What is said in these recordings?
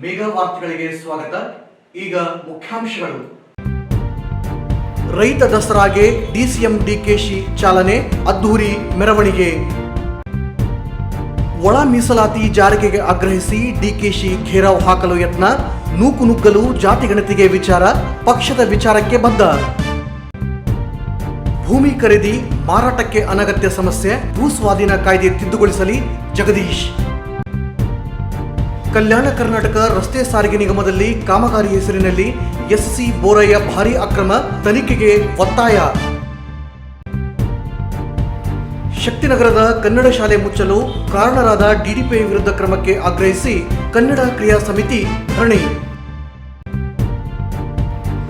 ಮೇಘಾ ವಾರ್ತೆಗಳಿಗೆ ಸ್ವಾಗತ. ಈಗ ಮುಖ್ಯಾಂಶಗಳು. ರೈತ ದಸರಾಗೆ ಡಿಸಿಎಂ ಡಿಕೆಶಿ ಚಾಲನೆ, ಅದ್ದೂರಿ ಮೆರವಣಿಗೆ. ಒಳ ಮೀಸಲಾತಿ ಜಾರಿಗೆಗೆ ಆಗ್ರಹಿಸಿ ಡಿಕೆಶಿ ಘೇರಾವ್ ಹಾಕಲು ಯತ್ನ, ನೂಕುನುಗ್ಗಲು ಜಾತಿಗಣತಿಗೆ ವಿಚಾರ, ಪಕ್ಷದ ವಿಚಾರಕ್ಕೆ ಬದ್ಧ. ಭೂಮಿ ಖರೀದಿ ಮಾರಾಟಕ್ಕೆ ಅನಗತ್ಯ ಸಮಸ್ಯೆ, ಭೂ ಸ್ವಾಧೀನ ಕಾಯ್ದೆ ತಿದ್ದುಗೊಳಿಸಲಿ ಜಗದೀಶ್. ಕಲ್ಯಾಣ ಕರ್ನಾಟಕ ರಸ್ತೆ ಸಾರಿಗೆ ನಿಗಮದಲ್ಲಿ ಕಾಮಗಾರಿ ಹೆಸರಿನಲ್ಲಿ ಎಸ್ಸಿ ಬೋರಯ್ಯ ಭಾರೀ ಅಕ್ರಮ, ತನಿಖೆಗೆ ಒತ್ತಾಯ. ಶಕ್ತಿನಗರದ ಕನ್ನಡ ಶಾಲೆ ಮುಚ್ಚಲು ಕಾರಣರಾದ ಡಿಡಿಪಿಐ ವಿರುದ್ಧ ಕ್ರಮಕ್ಕೆ ಆಗ್ರಹಿಸಿ ಕನ್ನಡ ಕ್ರಿಯಾ ಸಮಿತಿ ಧರಣಿ.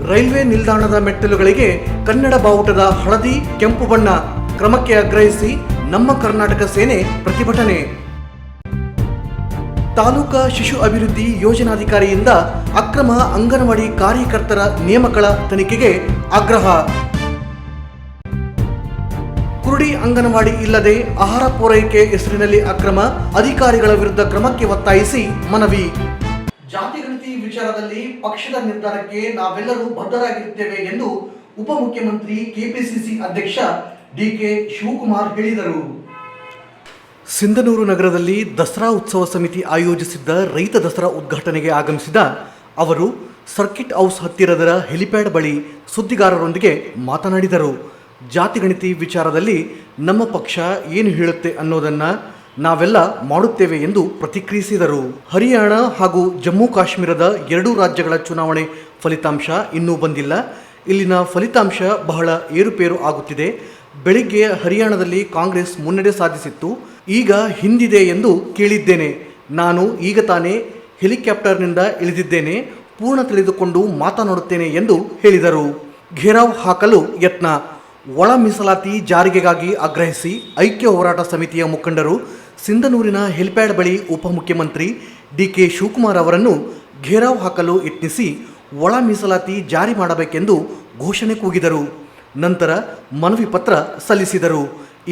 ರೈಲ್ವೆ ನಿಲ್ದಾಣದ ಮೆಟ್ಟಿಲುಗಳಿಗೆ ಕನ್ನಡ ಬಾವುಟದ ಹಳದಿ ಕೆಂಪು ಬಣ್ಣ, ಕ್ರಮಕ್ಕೆ ಆಗ್ರಹಿಸಿ ನಮ್ಮ ಕರ್ನಾಟಕ ಸೇನೆ ಪ್ರತಿಭಟನೆ. ತಾಲೂಕಾ ಶಿಶು ಅಭಿವೃದ್ಧಿ ಯೋಜನಾಧಿಕಾರಿಯಿಂದ ಅಕ್ರಮ ಅಂಗನವಾಡಿ ಕಾರ್ಯಕರ್ತರ ನೇಮಕಗಳ ತನಿಖೆಗೆ ಆಗ್ರಹ. ಕುರುಡಿ ಅಂಗನವಾಡಿ ಇಲ್ಲದೆ ಆಹಾರ ಪೂರೈಕೆ ಹೆಸರಿನಲ್ಲಿ ಅಕ್ರಮ, ಅಧಿಕಾರಿಗಳ ವಿರುದ್ಧ ಕ್ರಮಕ್ಕೆ ಒತ್ತಾಯಿಸಿ ಮನವಿ. ಜಾತಿಗಣತಿ ವಿಚಾರದಲ್ಲಿ ಪಕ್ಷದ ನಿರ್ಧಾರಕ್ಕೆ ನಾವೆಲ್ಲರೂ ಬದ್ಧರಾಗಿರುತ್ತೇವೆ ಎಂದು ಉಪಮುಖ್ಯಮಂತ್ರಿ ಕೆಪಿಸಿಸಿ ಅಧ್ಯಕ್ಷ ಡಿಕೆ ಶಿವಕುಮಾರ್ ಹೇಳಿದರು. ಸಿಂಧನೂರು ನಗರದಲ್ಲಿ ದಸರಾ ಉತ್ಸವ ಸಮಿತಿ ಆಯೋಜಿಸಿದ್ದ ರೈತ ದಸರಾ ಉದ್ಘಾಟನೆಗೆ ಆಗಮಿಸಿದ ಅವರು ಸರ್ಕಿಟ್ ಹೌಸ್ ಹತ್ತಿರದ ಹೆಲಿಪ್ಯಾಡ್ ಬಳಿ ಸುದ್ದಿಗಾರರೊಂದಿಗೆ ಮಾತನಾಡಿದರು. ಜಾತಿಗಣತಿ ವಿಚಾರದಲ್ಲಿ ನಮ್ಮ ಪಕ್ಷ ಏನು ಹೇಳುತ್ತೆ ಅನ್ನೋದನ್ನು ನಾವೆಲ್ಲ ಮಾಡುತ್ತೇವೆ ಎಂದು ಪ್ರತಿಕ್ರಿಯಿಸಿದರು. ಹರಿಯಾಣ ಹಾಗೂ ಜಮ್ಮು ಕಾಶ್ಮೀರದ ಎರಡೂ ರಾಜ್ಯಗಳ ಚುನಾವಣೆ ಫಲಿತಾಂಶ ಇನ್ನೂ ಬಂದಿಲ್ಲ. ಇಲ್ಲಿನ ಫಲಿತಾಂಶ ಬಹಳ ಏರುಪೇರು ಆಗುತ್ತಿದೆ. ಬೆಳಿಗ್ಗೆ ಹರಿಯಾಣದಲ್ಲಿ ಕಾಂಗ್ರೆಸ್ ಮುನ್ನಡೆ ಸಾಧಿಸಿತ್ತು, ಈಗ ಹಿಂದಿದೆ ಎಂದು ಕೇಳಿದ್ದೇನೆ. ನಾನು ಈಗ ತಾನೇ ಹೆಲಿಕಾಪ್ಟರ್ನಿಂದ ಇಳಿದಿದ್ದೇನೆ, ಪೂರ್ಣ ತಿಳಿದುಕೊಂಡು ಮಾತನಾಡುತ್ತೇನೆ ಎಂದು ಹೇಳಿದರು. ಘೇರಾವ್ ಹಾಕಲು ಯತ್ನ. ಒಳ ಮೀಸಲಾತಿ ಜಾರಿಗೆಗಾಗಿ ಆಗ್ರಹಿಸಿ ಐಕ್ಯ ಹೋರಾಟ ಸಮಿತಿಯ ಮುಖಂಡರು ಸಿಂಧನೂರಿನ ಹೆಲಿಪ್ಯಾಡ್ ಬಳಿ ಉಪಮುಖ್ಯಮಂತ್ರಿ ಡಿಕೆ ಶಿವಕುಮಾರ್ ಅವರನ್ನು ಘೇರಾವ್ ಹಾಕಲು ಯತ್ನಿಸಿ ಒಳ ಮೀಸಲಾತಿ ಜಾರಿ ಮಾಡಬೇಕೆಂದು ಘೋಷಣೆ ಕೂಗಿದರು. ನಂತರ ಮನವಿ ಪತ್ರ ಸಲ್ಲಿಸಿದರು.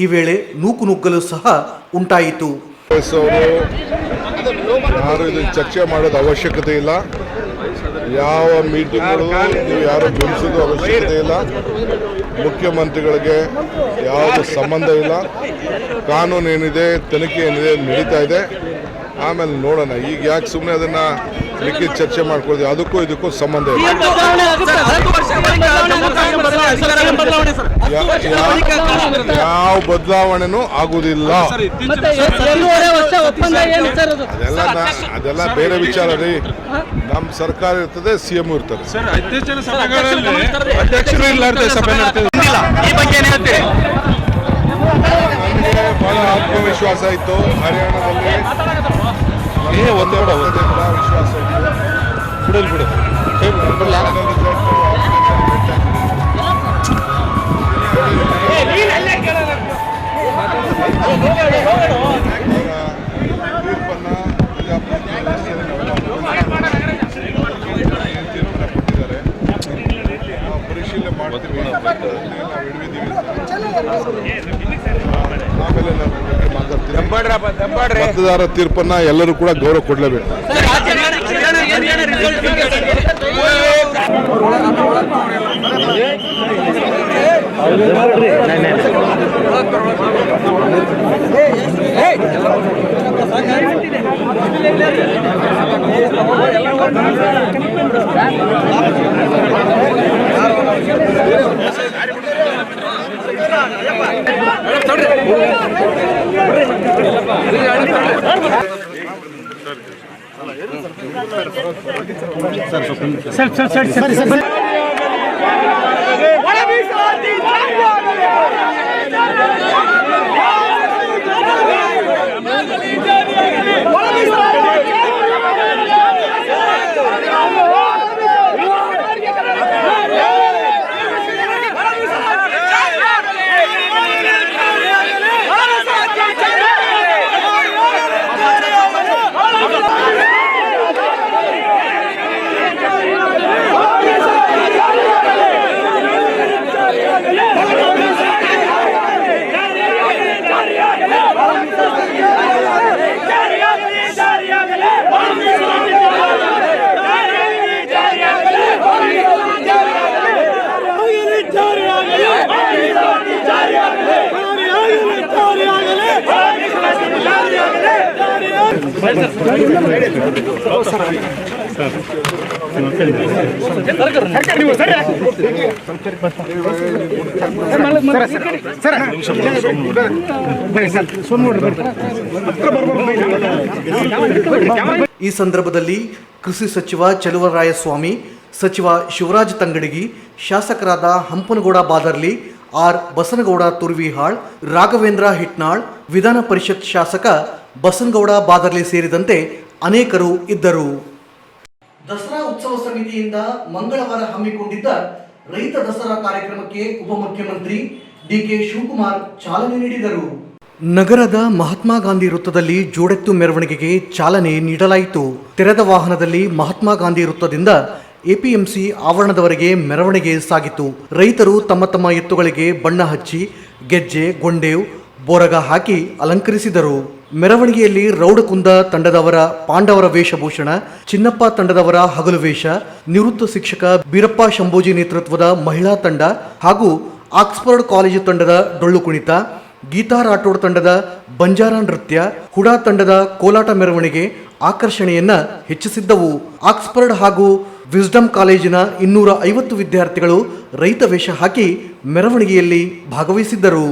ಈ ವೇಳೆ ನೂಕುನುಗ್ಗಲು ಸಹ ಉಂಟಾಯಿತು. ಯಾರು ಇದು ಚರ್ಚೆ ಮಾಡೋದು ಅವಶ್ಯಕತೆ ಇಲ್ಲ. ಯಾವ ಮೀಟಿಂಗ್ಗಳು ನೀವು ಯಾರು ಬೆಳೆಸೋದು ಅವಶ್ಯಕತೆ ಇಲ್ಲ. ಮುಖ್ಯಮಂತ್ರಿಗಳಿಗೆ ಯಾವುದು ಸಂಬಂಧ ಇಲ್ಲ. ಕಾನೂನು ಏನಿದೆ, ತನಿಖೆ ಏನಿದೆ ನಡೀತಾ ಇದೆ. ಆಮೇಲೆ ನೋಡೋಣ. ಈಗ ಯಾಕೆ ಸುಮ್ಮನೆ ಅದನ್ನ ಲಿಖಿತ ಚರ್ಚೆ ಮಾಡ್ಕೊಳ್ಳೋದು? ಅದಕ್ಕೂ ಇದಕ್ಕೂ ಸಂಬಂಧ ಇಲ್ಲ. ಯಾವ ಬದಲಾವಣೆನೂ ಆಗುವುದಿಲ್ಲ. ಅದೆಲ್ಲ ಬೇರೆ ವಿಚಾರ ರೀ. ನಮ್ಮ ಸರ್ಕಾರ ಇರ್ತದೆ, ಸಿಎಂ ಇರ್ತಾರೆ. ನನಗೆ ಬಹಳ ಆತ್ಮವಿಶ್ವಾಸ ಇತ್ತು. ಹರಿಯಾಣದಲ್ಲಿ ವಿಶ್ವಾಸ ಇತ್ತು. ಪರಿಶೀಲನೆ ಮಾಡ್ತೀವಿ. ಆಮೇಲೆ ಮಾತಾಡ್ತೀವಿ. ಮತದಾರ ತೀರ್ಪನ್ನ ಎಲ್ಲರೂ ಕೂಡ ಗೌರವ ಕೊಡಲೇಬೇಕು. ಈ ಸಂದರ್ಭದಲ್ಲಿ ಕೃಷಿ ಸಚಿವ ಚಲುವರಾಯಸ್ವಾಮಿ, ಸಚಿವ ಶಿವರಾಜ್ ತಂಗಡಗಿ, ಶಾಸಕರಾದ ಹಂಪನಗೌಡ ಬಾದರ್ಲಿ, ಆರ್ ಬಸನಗೌಡ ತುರ್ವಿಹಾಳ್, ರಾಘವೇಂದ್ರ ಹಿಟ್ನಾಳ್, ವಿಧಾನ ಪರಿಷತ್ ಶಾಸಕ ಬಸನಗೌಡ ಬಾದರ್ಲಿ ಸೇರಿದಂತೆ ಅನೇಕರು ಇದ್ದರು. ದಸರಾ ಉತ್ಸವ ಸಮಿತಿಯಿಂದ ಮಂಗಳವಾರ ಹಮ್ಮಿಕೊಂಡಿದ್ದ ರೈತ ದಸರಾ ಕಾರ್ಯಕ್ರಮಕ್ಕೆ ಉಪಮುಖ್ಯಮಂತ್ರಿ ಡಿಕೆ ಶಿವಕುಮಾರ್ ಚಾಲನೆ ನೀಡಿದರು. ನಗರದ ಮಹಾತ್ಮ ಗಾಂಧಿ ವೃತ್ತದಲ್ಲಿ ಜೋಡೆತ್ತು ಮೆರವಣಿಗೆಗೆ ಚಾಲನೆ ನೀಡಲಾಯಿತು. ತೆರೆದ ವಾಹನದಲ್ಲಿ ಮಹಾತ್ಮ ಗಾಂಧಿ ವೃತ್ತದಿಂದ ಎಪಿಎಂಸಿ ಆವರಣದವರೆಗೆ ಮೆರವಣಿಗೆ ಸಾಗಿತು. ರೈತರು ತಮ್ಮ ತಮ್ಮ ಎತ್ತುಗಳಿಗೆ ಬಣ್ಣ ಹಚ್ಚಿ ಗೆಜ್ಜೆ, ಗೊಂಡೇವ್, ಬೋರಗ ಹಾಕಿ ಅಲಂಕರಿಸಿದರು. ಮೆರವಣಿಗೆಯಲ್ಲಿ ರೌಡಕುಂದ ತಂಡದವರ ಪಾಂಡವರ ವೇಷಭೂಷಣ, ಚಿನ್ನಪ್ಪ ತಂಡದವರ ಹಗಲು ವೇಷ, ನಿವೃತ್ತ ಶಿಕ್ಷಕ ಬೀರಪ್ಪ ಶಂಭೋಜಿ ನೇತೃತ್ವದ ಮಹಿಳಾ ತಂಡ ಹಾಗೂ ಆಕ್ಸ್ಫರ್ಡ್ ಕಾಲೇಜು ತಂಡದ ಡೊಳ್ಳು ಕುಣಿತ, ಗೀತಾ ರಾಠೋಡ್ ತಂಡದ ಬಂಜಾರ ನೃತ್ಯ, ಹುಡಾ ತಂಡದ ಕೋಲಾಟ ಮೆರವಣಿಗೆ ಆಕರ್ಷಣೆಯನ್ನ ಹೆಚ್ಚಿಸಿದ್ದವು. ಆಕ್ಸ್ಫರ್ಡ್ ಹಾಗೂ ವಿಸ್ಡಮ್ ಕಾಲೇಜಿನ 250 ವಿದ್ಯಾರ್ಥಿಗಳು ರೈತ ವೇಷ ಹಾಕಿ ಮೆರವಣಿಗೆಯಲ್ಲಿ ಭಾಗವಹಿಸಿದ್ದರು.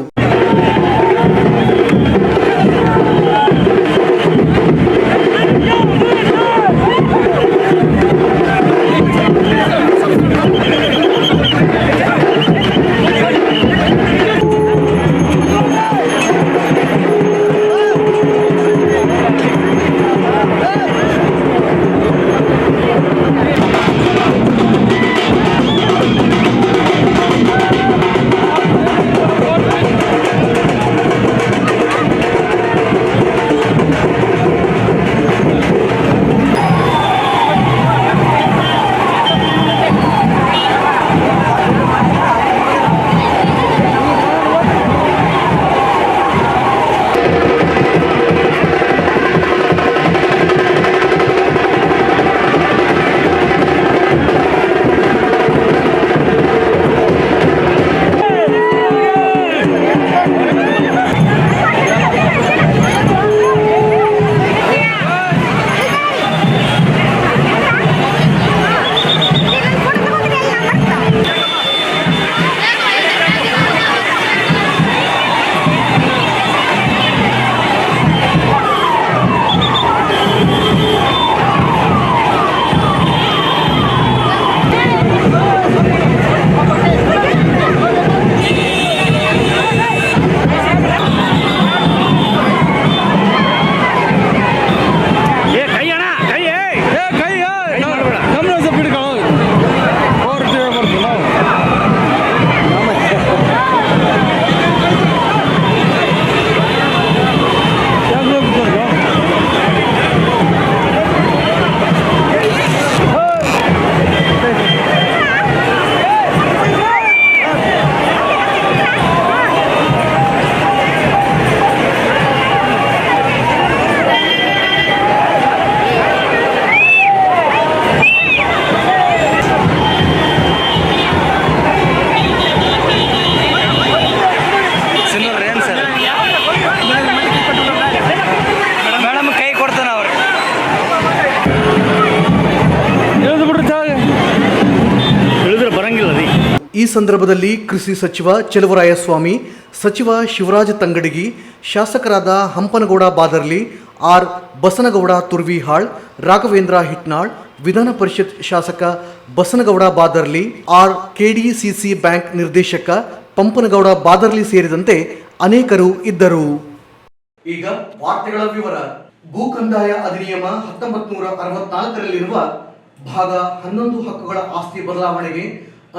ಈ ಸಂದರ್ಭದಲ್ಲಿ ಕೃಷಿ ಸಚಿವ ಚಲುವರಾಯಸ್ವಾಮಿ, ಸಚಿವ ಶಿವರಾಜ ತಂಗಡಗಿ, ಶಾಸಕರಾದ ಹಂಪನಗೌಡ ಬಾದರ್ಲಿ, ಆರ್ ಬಸನಗೌಡ ತುರ್ವಿಹಾಳ್, ರಾಘವೇಂದ್ರ ಹಿಟ್ನಾಳ್, ವಿಧಾನ ಪರಿಷತ್ ಶಾಸಕ Basanagouda Badarli, R KDCC bank ನಿರ್ದೇಶಕ ಪಂಪನಗೌಡ ಬಾದರ್ಲಿ ಸೇರಿದಂತೆ ಅನೇಕರು ಇದ್ದರು. ಈಗ ವಾರ್ತೆಗಳ ವಿವರ. ಭೂ ಕಂದಾಯ ಅಧಿನಿಯಮ 1964ರಲ್ಲಿರುವ ಭಾಗ 11 ಹಕ್ಕುಗಳ ಆಸ್ತಿ ಬದಲಾವಣೆಗೆ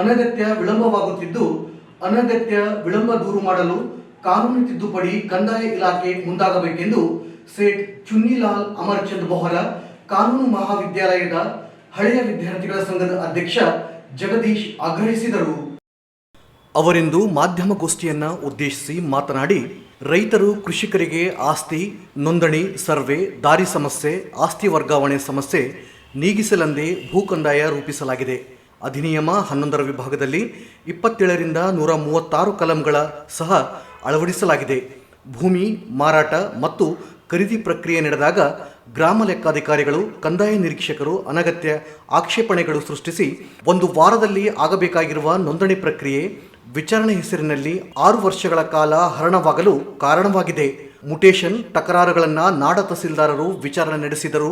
ಅನಗತ್ಯ ವಿಳಂಬವಾಗುತ್ತಿದ್ದು, ಅನಗತ್ಯ ವಿಳಂಬ ದೂರು ಮಾಡಲು ಕಾನೂನು ತಿದ್ದುಪಡಿ ಕಂದಾಯ ಇಲಾಖೆ ಮುಂದಾಗಬೇಕೆಂದು ಸೇಠ್ ಚುನ್ನಿಲಾಲ್ ಅಮರ್ಚಂದ್ ಬೋಹರಾ ಕಾನೂನು ಮಹಾವಿದ್ಯಾಲಯದ ಹಳೆಯ ವಿದ್ಯಾರ್ಥಿಗಳ ಸಂಘದ ಅಧ್ಯಕ್ಷ ಜಗದೀಶ್ ಆಗ್ರಹಿಸಿದರು. ಅವರಿಂದು ಮಾಧ್ಯಮಗೋಷ್ಠಿಯನ್ನ ಉದ್ದೇಶಿಸಿ ಮಾತನಾಡಿ, ರೈತರು ಕೃಷಿಕರಿಗೆ ಆಸ್ತಿ ನೋಂದಣಿ, ಸರ್ವೆ, ದಾರಿ ಸಮಸ್ಯೆ, ಆಸ್ತಿ ವರ್ಗಾವಣೆ ಸಮಸ್ಯೆ ನೀಗಿಸಲೆಂದೇ ಭೂ ಕಂದಾಯ ರೂಪಿಸಲಾಗಿದೆ. ಅಧಿನಿಯಮ 11ರ ವಿಭಾಗದಲ್ಲಿ 27ರಿಂದ 136 ಕಲಂಗಳ ಸಹ ಅಳವಡಿಸಲಾಗಿದೆ. ಭೂಮಿ ಮಾರಾಟ ಮತ್ತು ಖರೀದಿ ಪ್ರಕ್ರಿಯೆ ನಡೆದಾಗ ಗ್ರಾಮ ಲೆಕ್ಕಾಧಿಕಾರಿಗಳು, ಕಂದಾಯ ನಿರೀಕ್ಷಕರು ಅನಗತ್ಯ ಆಕ್ಷೇಪಣೆಗಳು ಸೃಷ್ಟಿಸಿ 1 ವಾರದಲ್ಲಿ ಆಗಬೇಕಾಗಿರುವ ನೋಂದಣಿ ಪ್ರಕ್ರಿಯೆ ವಿಚಾರಣೆ ಹೆಸರಿನಲ್ಲಿ 6 ವರ್ಷಗಳ ಕಾಲ ಹರಣವಾಗಲು ಕಾರಣವಾಗಿದೆ. ಮುಟೇಶನ್ ತಕರಾರುಗಳನ್ನು ನಾಡ ತಹಸೀಲ್ದಾರರು ವಿಚಾರಣೆ ನಡೆಸಿದರೂ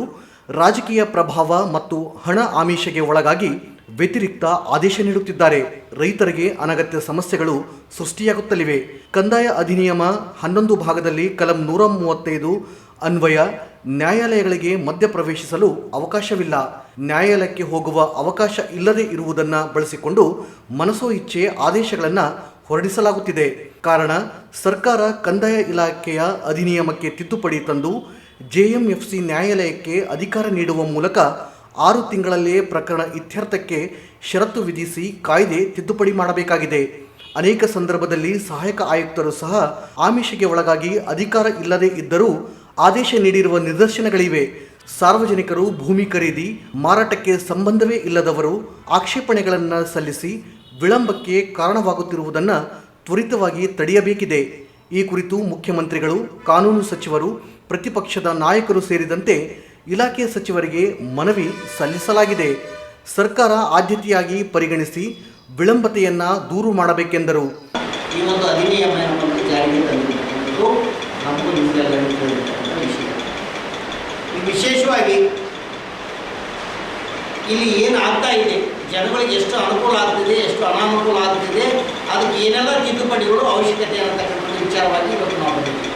ರಾಜಕೀಯ ಪ್ರಭಾವ ಮತ್ತು ಹಣ ಆಮಿಷಗೆ ಒಳಗಾಗಿ ವ್ಯತಿರಿಕ್ತ ಆದೇಶ ನೀಡುತ್ತಿದ್ದಾರೆ. ರೈತರಿಗೆ ಅನಗತ್ಯ ಸಮಸ್ಯೆಗಳು ಸೃಷ್ಟಿಯಾಗುತ್ತಲಿವೆ. ಕಂದಾಯ ಅಧಿನಿಯಮ 11 ಭಾಗದಲ್ಲಿ ಕಲಂ 135 ಅನ್ವಯ ನ್ಯಾಯಾಲಯಗಳಿಗೆ ಮಧ್ಯಪ್ರವೇಶಿಸಲು ಅವಕಾಶವಿಲ್ಲ. ನ್ಯಾಯಾಲಯಕ್ಕೆ ಹೋಗುವ ಅವಕಾಶ ಇಲ್ಲದೆ ಇರುವುದನ್ನು ಬಳಸಿಕೊಂಡು ಮನಸೋ ಇಚ್ಛೆ ಆದೇಶಗಳನ್ನು ಹೊರಡಿಸಲಾಗುತ್ತಿದೆ. ಕಾರಣ ಸರ್ಕಾರ ಕಂದಾಯ ಇಲಾಖೆಯ ಅಧಿನಿಯಮಕ್ಕೆ ತಿದ್ದುಪಡಿ ತಂದು JMFC ನ್ಯಾಯಾಲಯಕ್ಕೆ ಅಧಿಕಾರ ನೀಡುವ ಮೂಲಕ 6 ತಿಂಗಳಲ್ಲೇ ಪ್ರಕರಣ ಇತ್ಯರ್ಥಕ್ಕೆ ಷರತ್ತು ವಿಧಿಸಿ ಕಾಯ್ದೆ ತಿದ್ದುಪಡಿ ಮಾಡಬೇಕಾಗಿದೆ. ಅನೇಕ ಸಂದರ್ಭದಲ್ಲಿ ಸಹಾಯಕ ಆಯುಕ್ತರು ಸಹ ಆಮಿಷಗೆ ಒಳಗಾಗಿ ಅಧಿಕಾರ ಇಲ್ಲದೆ ಇದ್ದರೂ ಆದೇಶ ನೀಡಿರುವ ನಿದರ್ಶನಗಳಿವೆ. ಸಾರ್ವಜನಿಕರು ಭೂಮಿ ಖರೀದಿ, ಮಾರಾಟಕ್ಕೆ ಸಂಬಂಧವೇ ಇಲ್ಲದವರು ಆಕ್ಷೇಪಣೆಗಳನ್ನು ಸಲ್ಲಿಸಿ ವಿಳಂಬಕ್ಕೆ ಕಾರಣವಾಗುತ್ತಿರುವುದನ್ನು ತ್ವರಿತವಾಗಿ ತಡೆಯಬೇಕಿದೆ. ಈ ಕುರಿತು ಮುಖ್ಯಮಂತ್ರಿಗಳು, ಕಾನೂನು ಸಚಿವರು, ಪ್ರತಿಪಕ್ಷದ ನಾಯಕರು ಸೇರಿದಂತೆ ಇಲಾಖೆ ಸಚಿವರಿಗೆ ಮನವಿ ಸಲ್ಲಿಸಲಾಗಿದೆ. ಸರ್ಕಾರ ಆದ್ಯತೆಯಾಗಿ ಪರಿಗಣಿಸಿ ವಿಳಂಬತೆಯನ್ನು ದೂರು ಮಾಡಬೇಕೆಂದರು. ಈ ಒಂದು ಅಧಿನಿಯಮವನ್ನು ಜಾರಿಗೆ ತಂದಿರುವುದು ನಮಗೂ ನಿಮಗೆಲ್ಲ ತಿಳಿದಿರುವಂಥ ವಿಷಯ. ಈ ವಿಶೇಷವಾಗಿ ಇಲ್ಲಿ ಏನು ಆಗ್ತಾ ಇದೆ, ಜನಗಳಿಗೆ ಎಷ್ಟು ಅನುಕೂಲ ಆಗ್ತಿದೆ, ಎಷ್ಟು ಅನಾನುಕೂಲ ಆಗ್ತಿದೆ, ಅದಕ್ಕೆ ಏನೆಲ್ಲ ತಿದ್ದುಪಡಿಗಳು ಅವಶ್ಯಕತೆ ಅನ್ನತಕ್ಕಂಥ ವಿಚಾರವಾಗಿ ಇವತ್ತು ನಾವು ಬಂದಿದ್ದೀವಿ.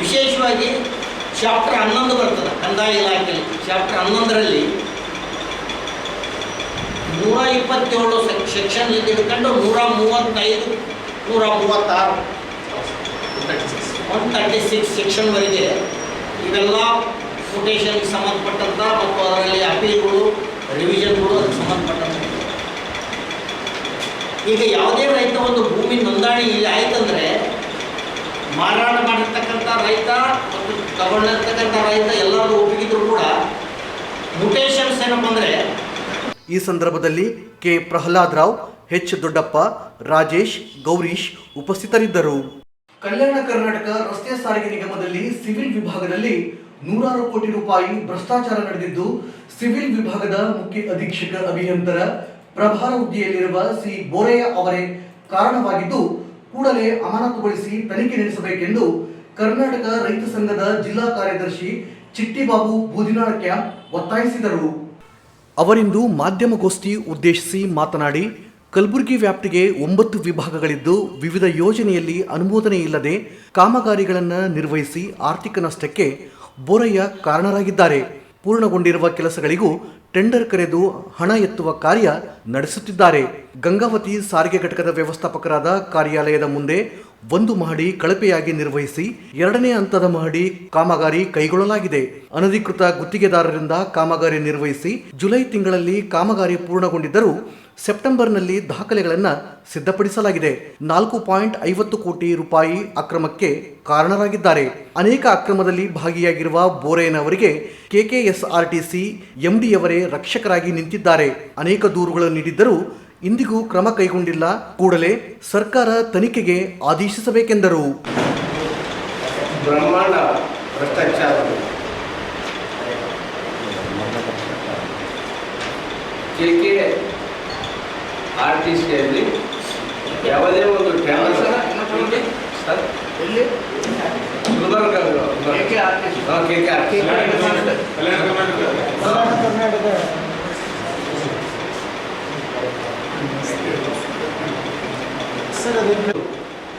ವಿಶೇಷವಾಗಿ ಚಾಪ್ಟರ್ 11 ಬರ್ತದೆ ಕಂದಾಯ ಇಲಾಖೆಯಲ್ಲಿ. ಚಾಪ್ಟರ್ 11ರಲ್ಲಿ 127 ಸೆಕ್ಷನ್ನಿಂದ ಹಿಡ್ಕೊಂಡು 135, 136, 136 ಸೆಕ್ಷನ್ವರೆಗೆ ಇವೆಲ್ಲ ಕೊಟೇಷನ್ಗೆ ಸಂಬಂಧಪಟ್ಟಂಥ ಮತ್ತು ಅದರಲ್ಲಿ ಅಪೀಲ್ಗಳು, ರಿವಿಷನ್ಗಳು ಅದಕ್ಕೆ ಸಂಬಂಧಪಟ್ಟಂಥ. ಈಗ ಯಾವುದೇ ರೈತ ಒಂದು ಭೂಮಿ ನೋಂದಣಿ ಇಲ್ಲಿ ಆಯ್ತಂದರೆ ಮಾರಾಟ ಮಾಡಿರ್ತಕ್ಕಂಥ ರೈತ ಮತ್ತು ತಗೊಂಡಿರ್ತಕ್ಕಂಥ ರೈತ ಎಲ್ಲರೂ ಒಪ್ಪಿಗಿದ್ರು ಕೂಡ ಮುಟೇಷನ್ಸ್ ಏನಪ್ಪ ಅಂದರೆ. ಈ ಸಂದರ್ಭದಲ್ಲಿ ಕೆ ಪ್ರಹ್ಲಾದ್ ರಾವ್, ಎಚ್ ದೊಡ್ಡಪ್ಪ, ರಾಜೇಶ್, ಗೌರೀಶ್ ಉಪಸ್ಥಿತರಿದ್ದರು. ಕಲ್ಯಾಣ ಕರ್ನಾಟಕ ರಸ್ತೆ ಸಾರಿಗೆ ನಿಗಮದಲ್ಲಿ ಸಿವಿಲ್ ವಿಭಾಗದಲ್ಲಿ 100 ಕೋಟಿ ರೂಪಾಯಿ ಭ್ರಷ್ಟಾಚಾರ ನಡೆದಿದ್ದು, ಸಿವಿಲ್ ವಿಭಾಗದ ಮುಖ್ಯ ಅಧೀಕ್ಷಕ ಅಭಿಯಂತರ ಪ್ರಭಾರ ಹುದ್ದೆಯಲ್ಲಿರುವ ಸಿ ಬೋರೆಯ ಅವರೇ ಕಾರಣವಾಗಿದ್ದು, ಕೂಡಲೇ ಅಮಾನತುಗೊಳಿಸಿ ತನಿಖೆ ನಡೆಸಬೇಕೆಂದು ಕರ್ನಾಟಕ ರೈತ ಸಂಘದ ಜಿಲ್ಲಾ ಕಾರ್ಯದರ್ಶಿ ಚಿಟ್ಟಿಬಾಬು ಬೂದಿನಾಳ ಕ್ಯಾಂಪ್ ಒತ್ತಾಯಿಸಿದರು. ಅವರಿಂದು ಮಾಧ್ಯಮಗೋಷ್ಠಿ ಉದ್ದೇಶಿಸಿ ಮಾತನಾಡಿ, ಕಲಬುರಗಿ ವ್ಯಾಪ್ತಿಗೆ 9 ವಿಭಾಗಗಳಿದ್ದು ವಿವಿಧ ಯೋಜನೆಯಲ್ಲಿ ಅನುಮೋದನೆ ಇಲ್ಲದೆ ಕಾಮಗಾರಿಗಳನ್ನು ನಿರ್ವಹಿಸಿ ಆರ್ಥಿಕ ನಷ್ಟಕ್ಕೆ ಬೋರಯ್ಯ ಕಾರಣರಾಗಿದ್ದಾರೆ. ಪೂರ್ಣಗೊಂಡಿರುವ ಕೆಲಸಗಳಿಗೂ ಟೆಂಡರ್ ಕರೆದು ಹಣ ಎತ್ತುವ ಕಾರ್ಯ ನಡೆಸುತ್ತಿದ್ದಾರೆ. ಗಂಗಾವತಿ ಸಾರಿಗೆ ಘಟಕದ ವ್ಯವಸ್ಥಾಪಕರಾದ ಕಾರ್ಯಾಲಯದ ಮುಂದೆ 1 ಮಹಡಿ ಕಳಪೆಯಾಗಿ ನಿರ್ವಹಿಸಿ 2ನೇ ಹಂತದ ಮಹಡಿ ಕಾಮಗಾರಿ ಕೈಗೊಳ್ಳಲಾಗಿದೆ. ಅನಧಿಕೃತ ಗುತ್ತಿಗೆದಾರರಿಂದ ಕಾಮಗಾರಿ ನಿರ್ವಹಿಸಿ ಜುಲೈ ತಿಂಗಳಲ್ಲಿ ಕಾಮಗಾರಿ ಪೂರ್ಣಗೊಂಡಿದ್ದರೂ ಸೆಪ್ಟೆಂಬರ್ನಲ್ಲಿ ದಾಖಲೆಗಳನ್ನು ಸಿದ್ಧಪಡಿಸಲಾಗಿದೆ. 4.50 ಕೋಟಿ ರೂಪಾಯಿ ಅಕ್ರಮಕ್ಕೆ ಕಾರಣರಾಗಿದ್ದಾರೆ. ಅನೇಕ ಅಕ್ರಮದಲ್ಲಿ ಭಾಗಿಯಾಗಿರುವ ಬೋರೇನವರಿಗೆ KKSRTC MDಯವರೇ ರಕ್ಷಕರಾಗಿ ನಿಂತಿದ್ದಾರೆ. ಅನೇಕ ದೂರುಗಳು ನೀಡಿದ್ದರೂ ಇಂದಿಗೂ ಕ್ರಮ ಕೈಗೊಂಡಿಲ್ಲ. ಕೂಡಲೇ ಸರ್ಕಾರ ತನಿಖೆಗೆ ಆದೇಶಿಸಬೇಕೆಂದರು. ಬ್ರಹ್ಮಾಂಡ ಭ್ರಷ್ಟಾಚಾರ KKRTCಯಲ್ಲಿ ಯಾವುದೇ ಒಂದು ಸರ್ ಎಲ್ಲಿ ಗುಲ್ಬರ್ಗ